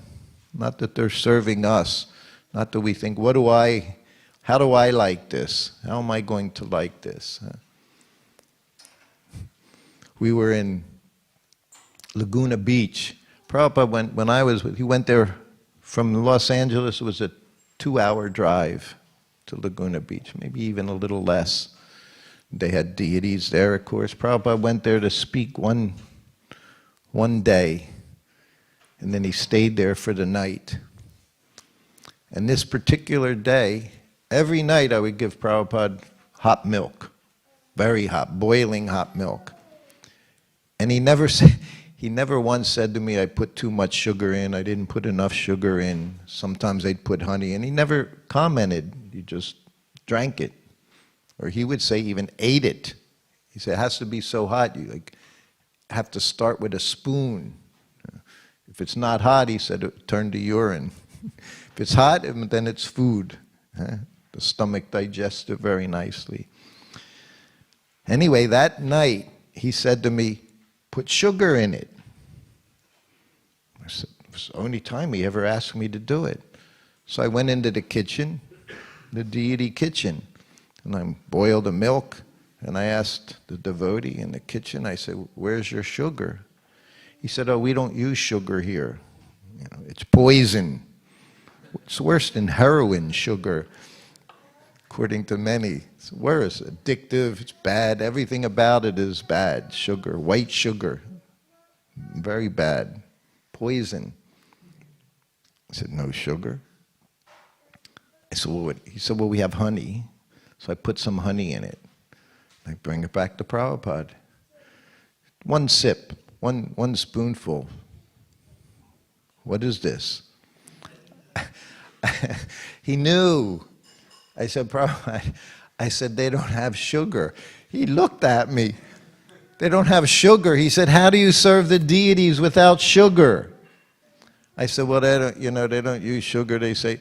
not that they're serving us. Not that we think, how do I like this? How am I going to like this? We were in Laguna Beach. Prabhupada, he went there from Los Angeles. It was a 2-hour drive to Laguna Beach, maybe even a little less. They had deities there, of course. Prabhupada went there to speak one day, and then he stayed there for the night. And this particular day, every night I would give Prabhupada hot milk, very hot, boiling hot milk. And he never once said to me, I put too much sugar in, I didn't put enough sugar in. Sometimes I'd put honey, and he never commented. He just drank it. Or he would say even ate it. He said, it has to be so hot, you have to start with a spoon. If it's not hot, he said, it turn to urine. If it's hot, then it's food. The stomach digests it very nicely. Anyway, that night, he said to me, put sugar in it. I said, it's the only time he ever asked me to do it. So I went into the kitchen, the deity kitchen, and I boiled the milk, and I asked the devotee in the kitchen, I said, where's your sugar? He said, oh, we don't use sugar here. It's poison. It's worse than heroin, sugar, according to many. It's worse, addictive, it's bad, everything about it is bad. Sugar, white sugar, very bad. Poison. I said, no sugar? I said, well, he said, well, we have honey. So I put some honey in it. I bring it back to Prabhupada. One sip, one spoonful. What is this? He knew. I said, Prabhupada, I said, they don't have sugar. He looked at me. They don't have sugar. He said, how do you serve the deities without sugar? I said, well, they don't use sugar. They say,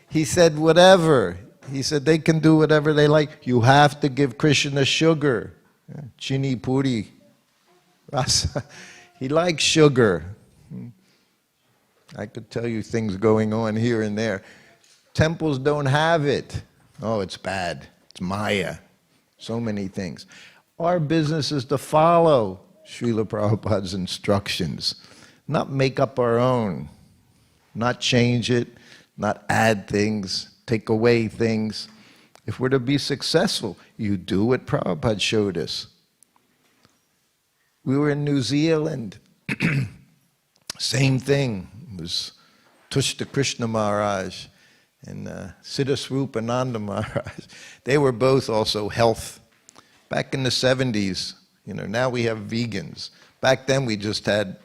he said, whatever. He said, they can do whatever they like. You have to give Krishna sugar. Chini puri. Rasa. He likes sugar. I could tell you things going on here and there. Temples don't have it. Oh, it's bad. It's Maya. So many things. Our business is to follow Śrīla Prabhupāda's instructions, not make up our own, not change it, not add things, take away things. If we're to be successful, you do what Prabhupada showed us. We were in New Zealand. Same thing. It was Tushta Krishna Maharaj and Siddhaswarupananda Maharaj. They were both also health. Back in the 70s, now we have vegans. Back then we just had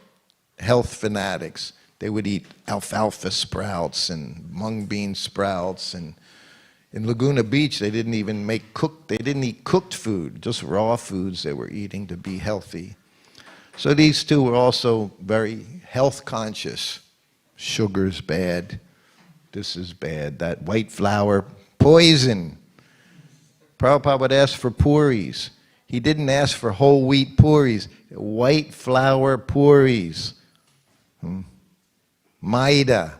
health fanatics. They would eat alfalfa sprouts and mung bean sprouts. And in Laguna Beach, they didn't even they didn't eat cooked food, just raw foods they were eating to be healthy. So these two were also very health conscious. Sugar's bad, this is bad, that white flour, poison. Prabhupada would ask for puris. He didn't ask for whole wheat puris, white flour puris. Maida,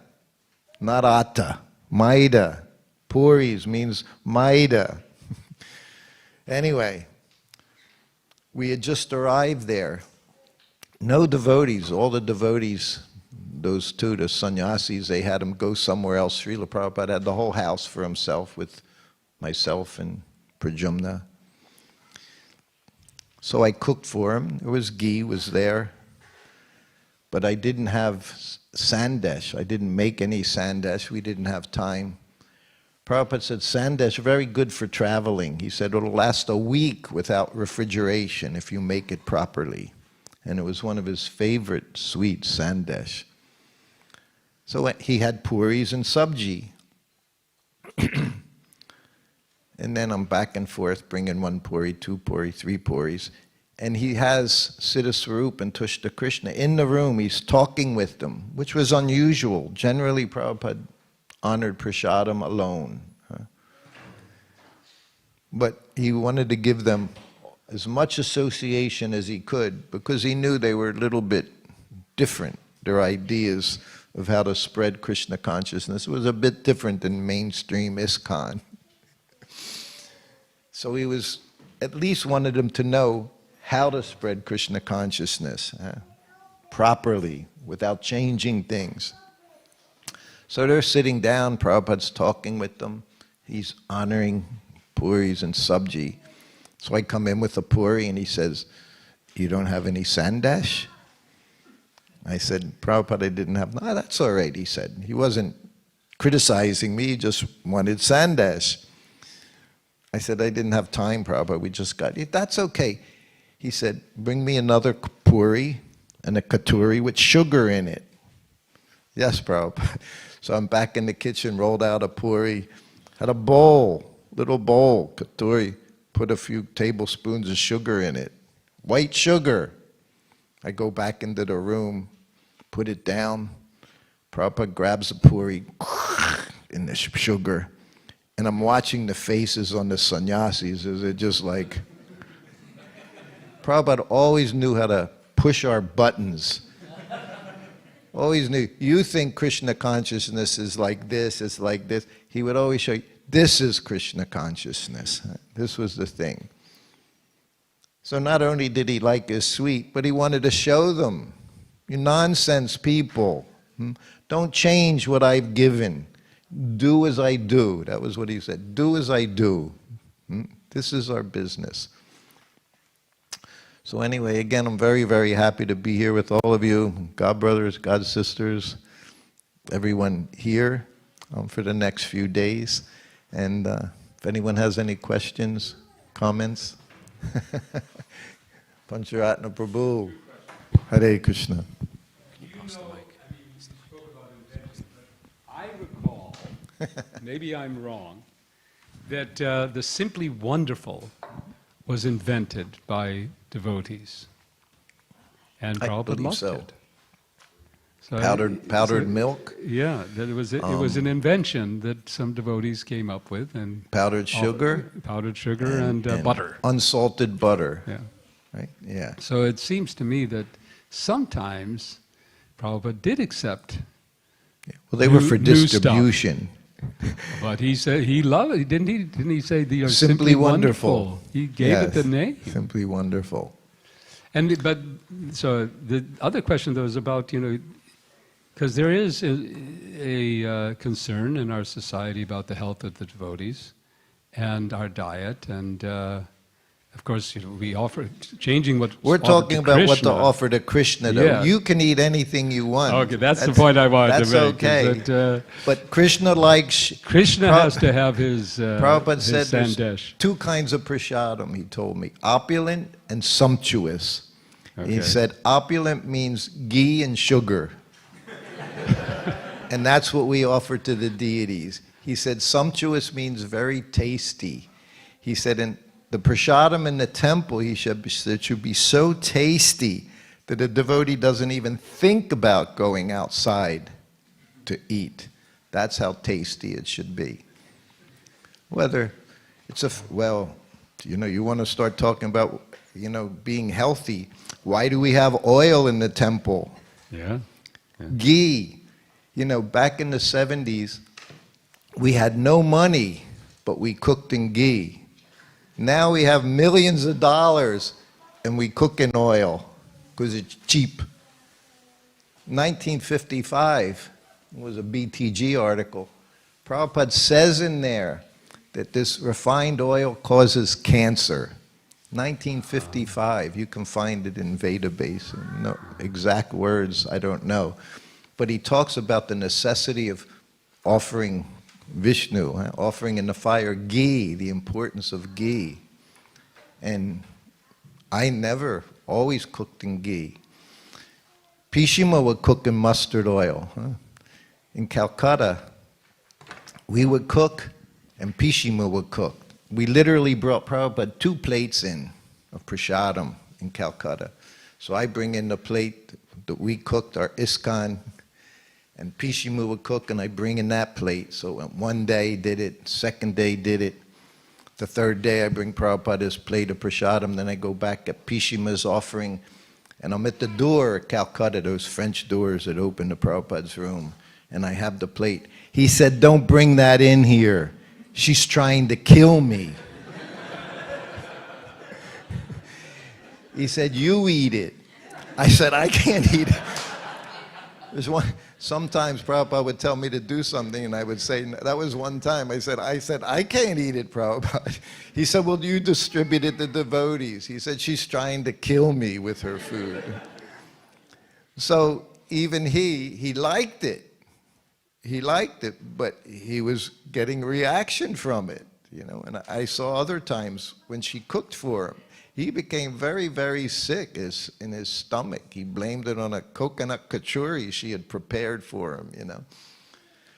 not atta, maida. Puris means maida. Anyway, we had just arrived there. No devotees, all the devotees, those two, the sannyasis, they had him go somewhere else. Srila Prabhupada had the whole house for himself with myself and Pradyumna. So I cooked for him. There was ghee, was there. But I didn't have sandesh. I didn't make any sandesh. We didn't have time. Prabhupada said, sandesh, very good for traveling. He said, it'll last a week without refrigeration if you make it properly. And it was one of his favorite sweets, sandesh. So he had puris and sabji. And then I'm back and forth, bringing 1 puri, 2 puri, 3 puris. And he has Siddha Swarup and Tushta Krishna in the room. He's talking with them, which was unusual. Generally, Prabhupada honored prasadam alone. But he wanted to give them as much association as he could, because he knew they were a little bit different. Their ideas of how to spread Krishna consciousness was a bit different than mainstream ISKCON. So he was, at least wanted them to know how to spread Krishna consciousness properly, without changing things. So they're sitting down, Prabhupada's talking with them. He's honoring puris and sabji. So I come in with a puri and he says, you don't have any sandesh? I said, Prabhupada, I didn't have, no, that's all right, he said. He wasn't criticizing me, he just wanted sandesh. I said, I didn't have time, Prabhupada, we just got it. That's okay. He said, bring me another puri and a katuri with sugar in it. Yes, Prabhupada. So I'm back in the kitchen, rolled out a puri, had a bowl, little bowl, katuri, put a few tablespoons of sugar in it. White sugar. I go back into the room, put it down. Prabhupada grabs a puri in the sugar. And I'm watching the faces on the sannyasis as they're just like... Prabhupada always knew how to push our buttons. Always knew. You think Krishna consciousness is like this, it's like this. He would always show you, this is Krishna consciousness. This was the thing. So not only did he like his sweet, but he wanted to show them. You nonsense people. Don't change what I've given. Do as I do. That was what he said. Do as I do. This is our business. So anyway, again, I'm very, very happy to be here with all of you, God brothers, God sisters, everyone here for the next few days. And if anyone has any questions, comments, Pancharatna Prabhu, Hare Krishna. I recall, maybe I'm wrong, that the simply wonderful was invented by devotees, and Prabhupada loved it. So powdered milk. Yeah, that it was an invention that some devotees came up with, and powdered sugar, and butter, unsalted butter. Yeah, right. Yeah. So it seems to me that sometimes Prabhupada did accept. Yeah. Well, they were for distribution. But he said he loved it, didn't he? Didn't he say they are simply wonderful? He gave it the name. Simply wonderful. But so the other question though is about, because there is a concern in our society about the health of the devotees and our diet, and of course, we offer changing what we're talking about Krishna. What to offer to Krishna. Though. Yeah. You can eat anything you want. Okay, that's the point I wanted to make. That's okay. But Krishna likes. Krishna has to have his. Prabhupada his said sandesh. There's 2 kinds of prasadam. He told me, opulent and sumptuous. Okay. He said opulent means ghee and sugar, and that's what we offer to the deities. He said sumptuous means very tasty. He said the prasadam in the temple, he said, should be so tasty that a devotee doesn't even think about going outside to eat. That's how tasty it should be. Whether it's you want to start talking about, being healthy. Why do we have oil in the temple? Yeah. Ghee. Back in the 70s, we had no money, but we cooked in ghee. Now we have millions of dollars and we cook in oil because it's cheap. 1955 was a BTG article. Prabhupada says in there that this refined oil causes cancer. 1955. You can find it in Veda Base. No exact words, I don't know. But he talks about the necessity of offering Vishnu, offering in the fire ghee, the importance of ghee. And I never, always cooked in ghee. Pishima would cook in mustard oil. In Calcutta, we would cook and Pishima would cook. We literally brought Prabhupada 2 plates in of prasadam in Calcutta. So I bring in the plate that we cooked, our ISKCON, and Pishima would cook, and I bring in that plate. So one day did it, second day did it. The third day I bring Prabhupada's plate of prasadam, then I go back at Pishima's offering, and I'm at the door at Calcutta, those French doors that open to Prabhupada's room, and I have the plate. He said, "Don't bring that in here. She's trying to kill me." He said, "You eat it." I said, "I can't eat it." There's sometimes Prabhupada would tell me to do something and I would say, that was one time, I said, "I can't eat it, Prabhupada." He said, "Well, you distribute it to devotees." He said, "She's trying to kill me with her food." So even he liked it. He liked it, but he was getting reaction from it, you know. And I saw other times when she cooked for him, he became very, very sick in his stomach. He blamed it on a coconut kachori she had prepared for him, you know.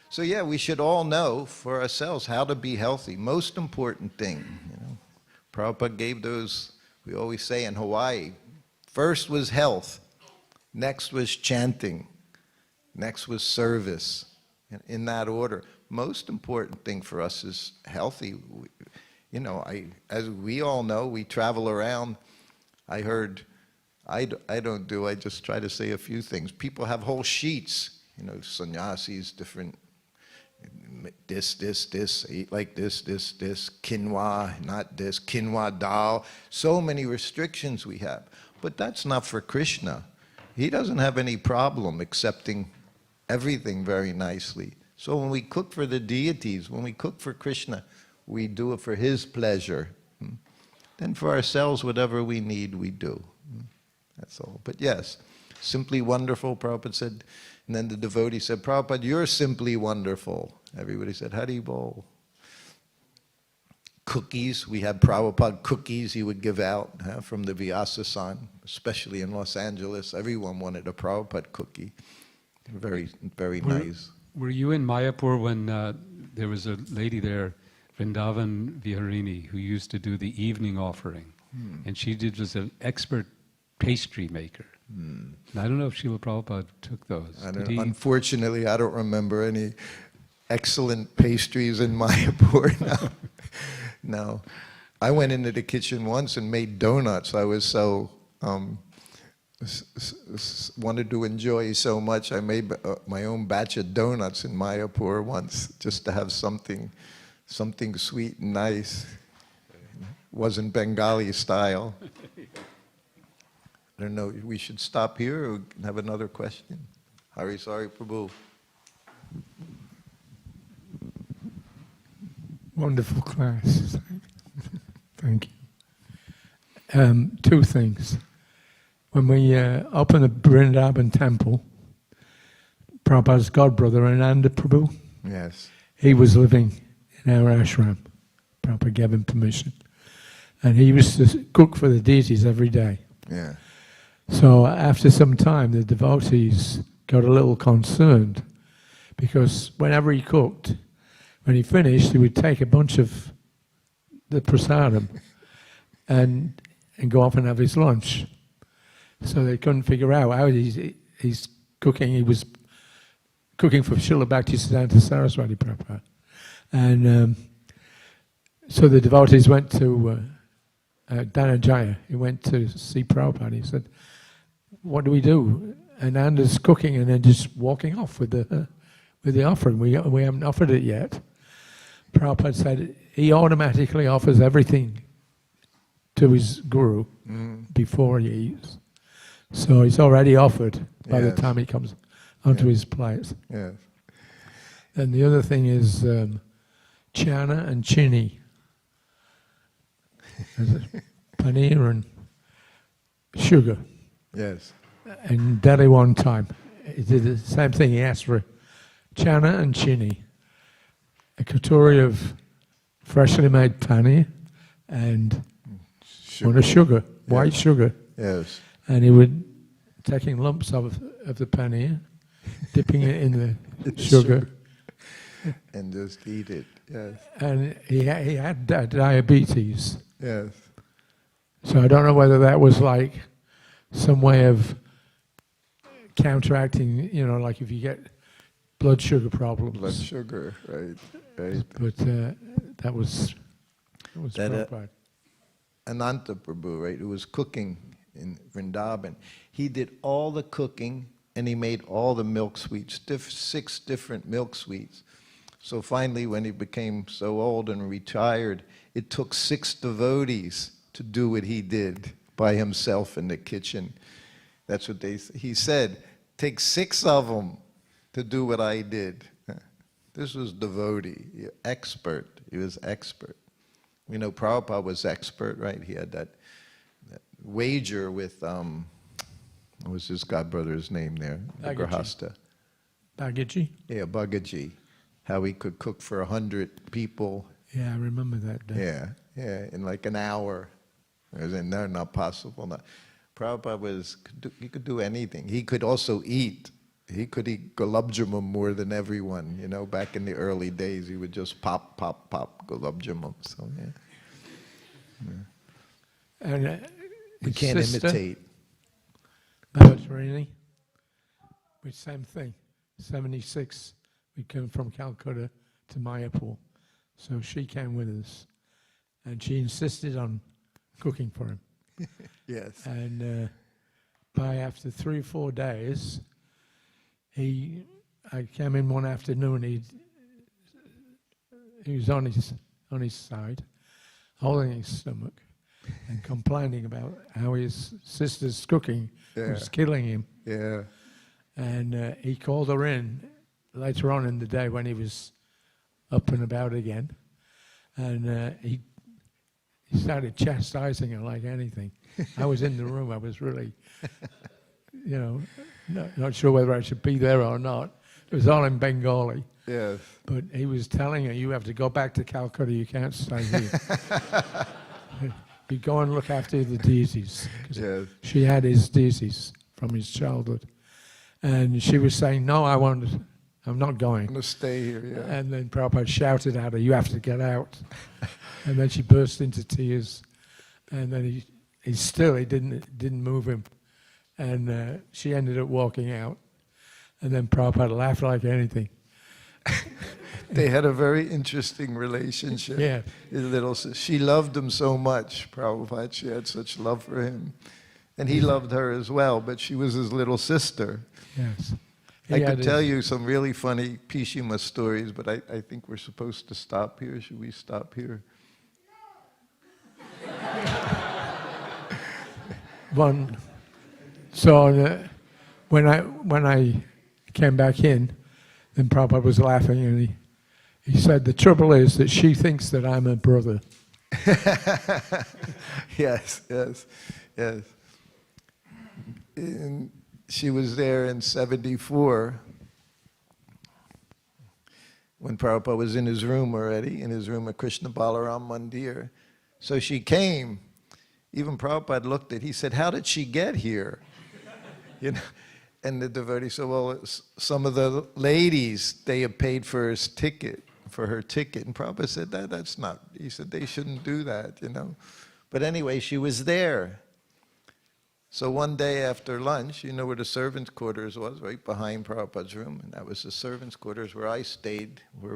So yeah, we should all know for ourselves how to be healthy. Most important thing, you know. Prabhupada gave those, we always say in Hawaii, first was health, next was chanting, next was service. In that order. Most important thing for us is healthy. You know, as we all know, we travel around. I heard, I don't do, I just try to say a few things. People have whole sheets, you know, sannyasis, different, this, eat like this, quinoa, not this, quinoa dal. So many restrictions we have. But that's not for Krishna. He doesn't have any problem accepting everything very nicely. So when we cook for the deities, when we cook for Krishna, we do it for his pleasure. Then for ourselves, whatever we need, we do. That's all. But yes, simply wonderful, Prabhupada said. And then the devotee said, "Prabhupada, you're simply wonderful." Everybody said, "Hare Bol." Cookies, we had Prabhupada cookies he would give out from the Vyasa-san, especially in Los Angeles. Everyone wanted a Prabhupada cookie. Very, very nice. Were you in Mayapur when there was a lady there, Vrindavan Viharini, who used to do the evening offering? And she was an expert pastry maker. And I don't know if Śrīla Prabhupada took those. Unfortunately, I don't remember any excellent pastries in Mayapur now. No. I went into the kitchen once and made donuts. I was so... wanted to enjoy so much. I made my own batch of donuts in Mayapur once, just to have something sweet and nice. Wasn't Bengali style. I don't know, we should stop here or have another question? Hare Prabhu. Wonderful class. Thank you. 2 things. When we opened the Vrindavan temple, Prabhupada's godbrother, Ananda Prabhu, Yes. he was living in our ashram. Prabhupada gave him permission. And he used to cook for the deities every day. Yeah. So after some time, the devotees got a little concerned because whenever he cooked, when he finished, he would take a bunch of the prasadam and go off and have his lunch. So they couldn't figure out how he's cooking. He was cooking for Srila Bhaktivedanta Saraswati Prabhupada. And so the devotees went to Dhananjaya. He went to see Prabhupada. He said, "What do we do?" And Ananda's cooking and then just walking off with the offering. We haven't offered it yet. Prabhupada said he automatically offers everything to his guru before he eats. So it's already offered by the time he comes onto his plate. Yes. And the other thing is chana and chini. paneer and sugar. Yes. In Delhi one time, he did the same thing. He asked for chana and chini, a katori of freshly made paneer, and one of sugar, white sugar. Yes. And he would taking lumps of the paneer, dipping it in the sugar, and just eat it. Yes. and he had diabetes. Yes. So I don't know whether that was like some way of counteracting, like if you get blood sugar problems. Blood sugar, right, right. But that was That, Prabhupada. Ananta Prabhu, right, who was cooking in Vrindavan. He did all the cooking and he made all the milk sweets, 6 different milk sweets. So finally, when he became so old and retired, it took 6 devotees to do what he did by himself in the kitchen. That's what he said, take 6 of them to do what I did. This was devotee, expert. He was expert. We know Prabhupada was expert, right? He had that wager with, what was his godbrother's name there? The Bagaji. Grahasta. Bagaji? Yeah, Bagaji. How he could cook for 100 people. Yeah, I remember that day. Yeah, in like an hour. I said, no, not possible. Not. Prabhupada he could do anything. He could also eat. He could eat gulab jamun more than everyone. Back in the early days, he would just pop gulab jamun. So, yeah. And We his can't sister, imitate. Bhavarini, which same thing. 76, we came from Calcutta to Mayapur. So she came with us. And she insisted on cooking for him. Yes. And after 3 or 4 days, I came in one afternoon. He was on his side, holding his stomach, and complaining about how his sister's cooking was killing him. Yeah. And he called her in later on in the day when he was up and about again, and he started chastising her like anything. I was in the room. I was really, not sure whether I should be there or not. It was all in Bengali. Yes. But he was telling her, you have to go back to Calcutta. You can't stay here. You go and look after the deities. 'Cause Yes. she had his deities from his childhood. And she was saying, no, I'm not going. I'm going to stay here, yeah. And then Prabhupada shouted at her, you have to get out. And then she burst into tears. And then he didn't move him. And she ended up walking out. And then Prabhupada laughed like anything. They had a very interesting relationship. Yeah. She loved him so much, Prabhupada. She had such love for him. And he loved her as well, but she was his little sister. Yes. I could tell you some really funny Pishima stories, but I think we're supposed to stop here. Should we stop here? When I came back in, then Prabhupada was laughing and he said, the trouble is that she thinks that I'm a brother. Yes. And she was there in 74 when Prabhupada was in his room already, in his room at Krishna Balaram Mandir. So she came. Even Prabhupada looked at it. He said, how did she get here? And the devotee said, well, some of the ladies, they have paid for her ticket. And Prabhupada said, that's not, he said, they shouldn't do that, But anyway, she was there. So one day after lunch, you know where the servants' quarters was, right behind Prabhupada's room, and that was the servants' quarters where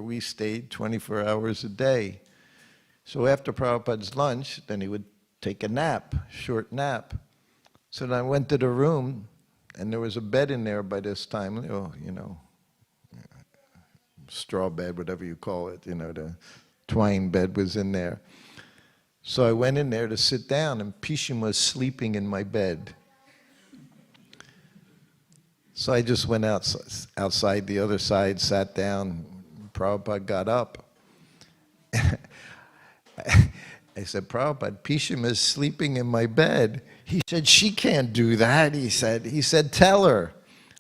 we stayed 24 hours a day. So after Prabhupada's lunch, then he would take a nap, short nap. So then I went to the room, and there was a bed in there by this time, straw bed, whatever you call it, the twine bed was in there. So I went in there to sit down, and Pishim was sleeping in my bed. So I just went outside the other side, sat down. Prabhupada got up. I said, Prabhupada, Pishima is sleeping in my bed. He said, she can't do that. He said, tell her.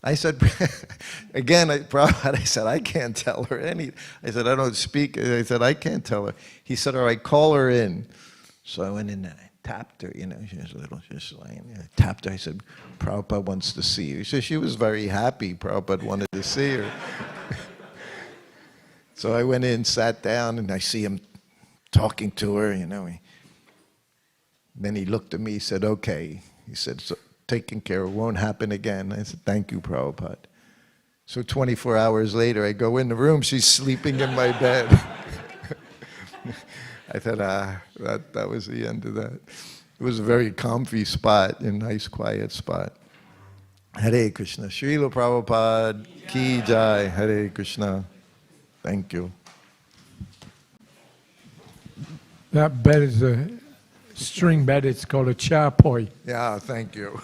I said, again, Prabhupada, I said, I can't tell her any. I said, I don't speak. I said, I can't tell her. He said, all right, call her in. So I went in and I tapped her, she was a little, just lying there. I tapped her. I said, Prabhupada wants to see you. So she was very happy Prabhupada wanted to see her. So I went in, sat down, and I see him talking to her, Then he looked at me, he said, okay. He said, so, taken care of, won't happen again. I said, thank you, Prabhupada. So 24 hours later, I go in the room, she's sleeping in my bed. I thought, that was the end of that. It was a very comfy spot, a nice quiet spot. Hare Krishna. Śrīla Prabhupada ki jai. Hare Krishna. Thank you. That bed is a string bed. It's called a charpoi. Yeah, thank you.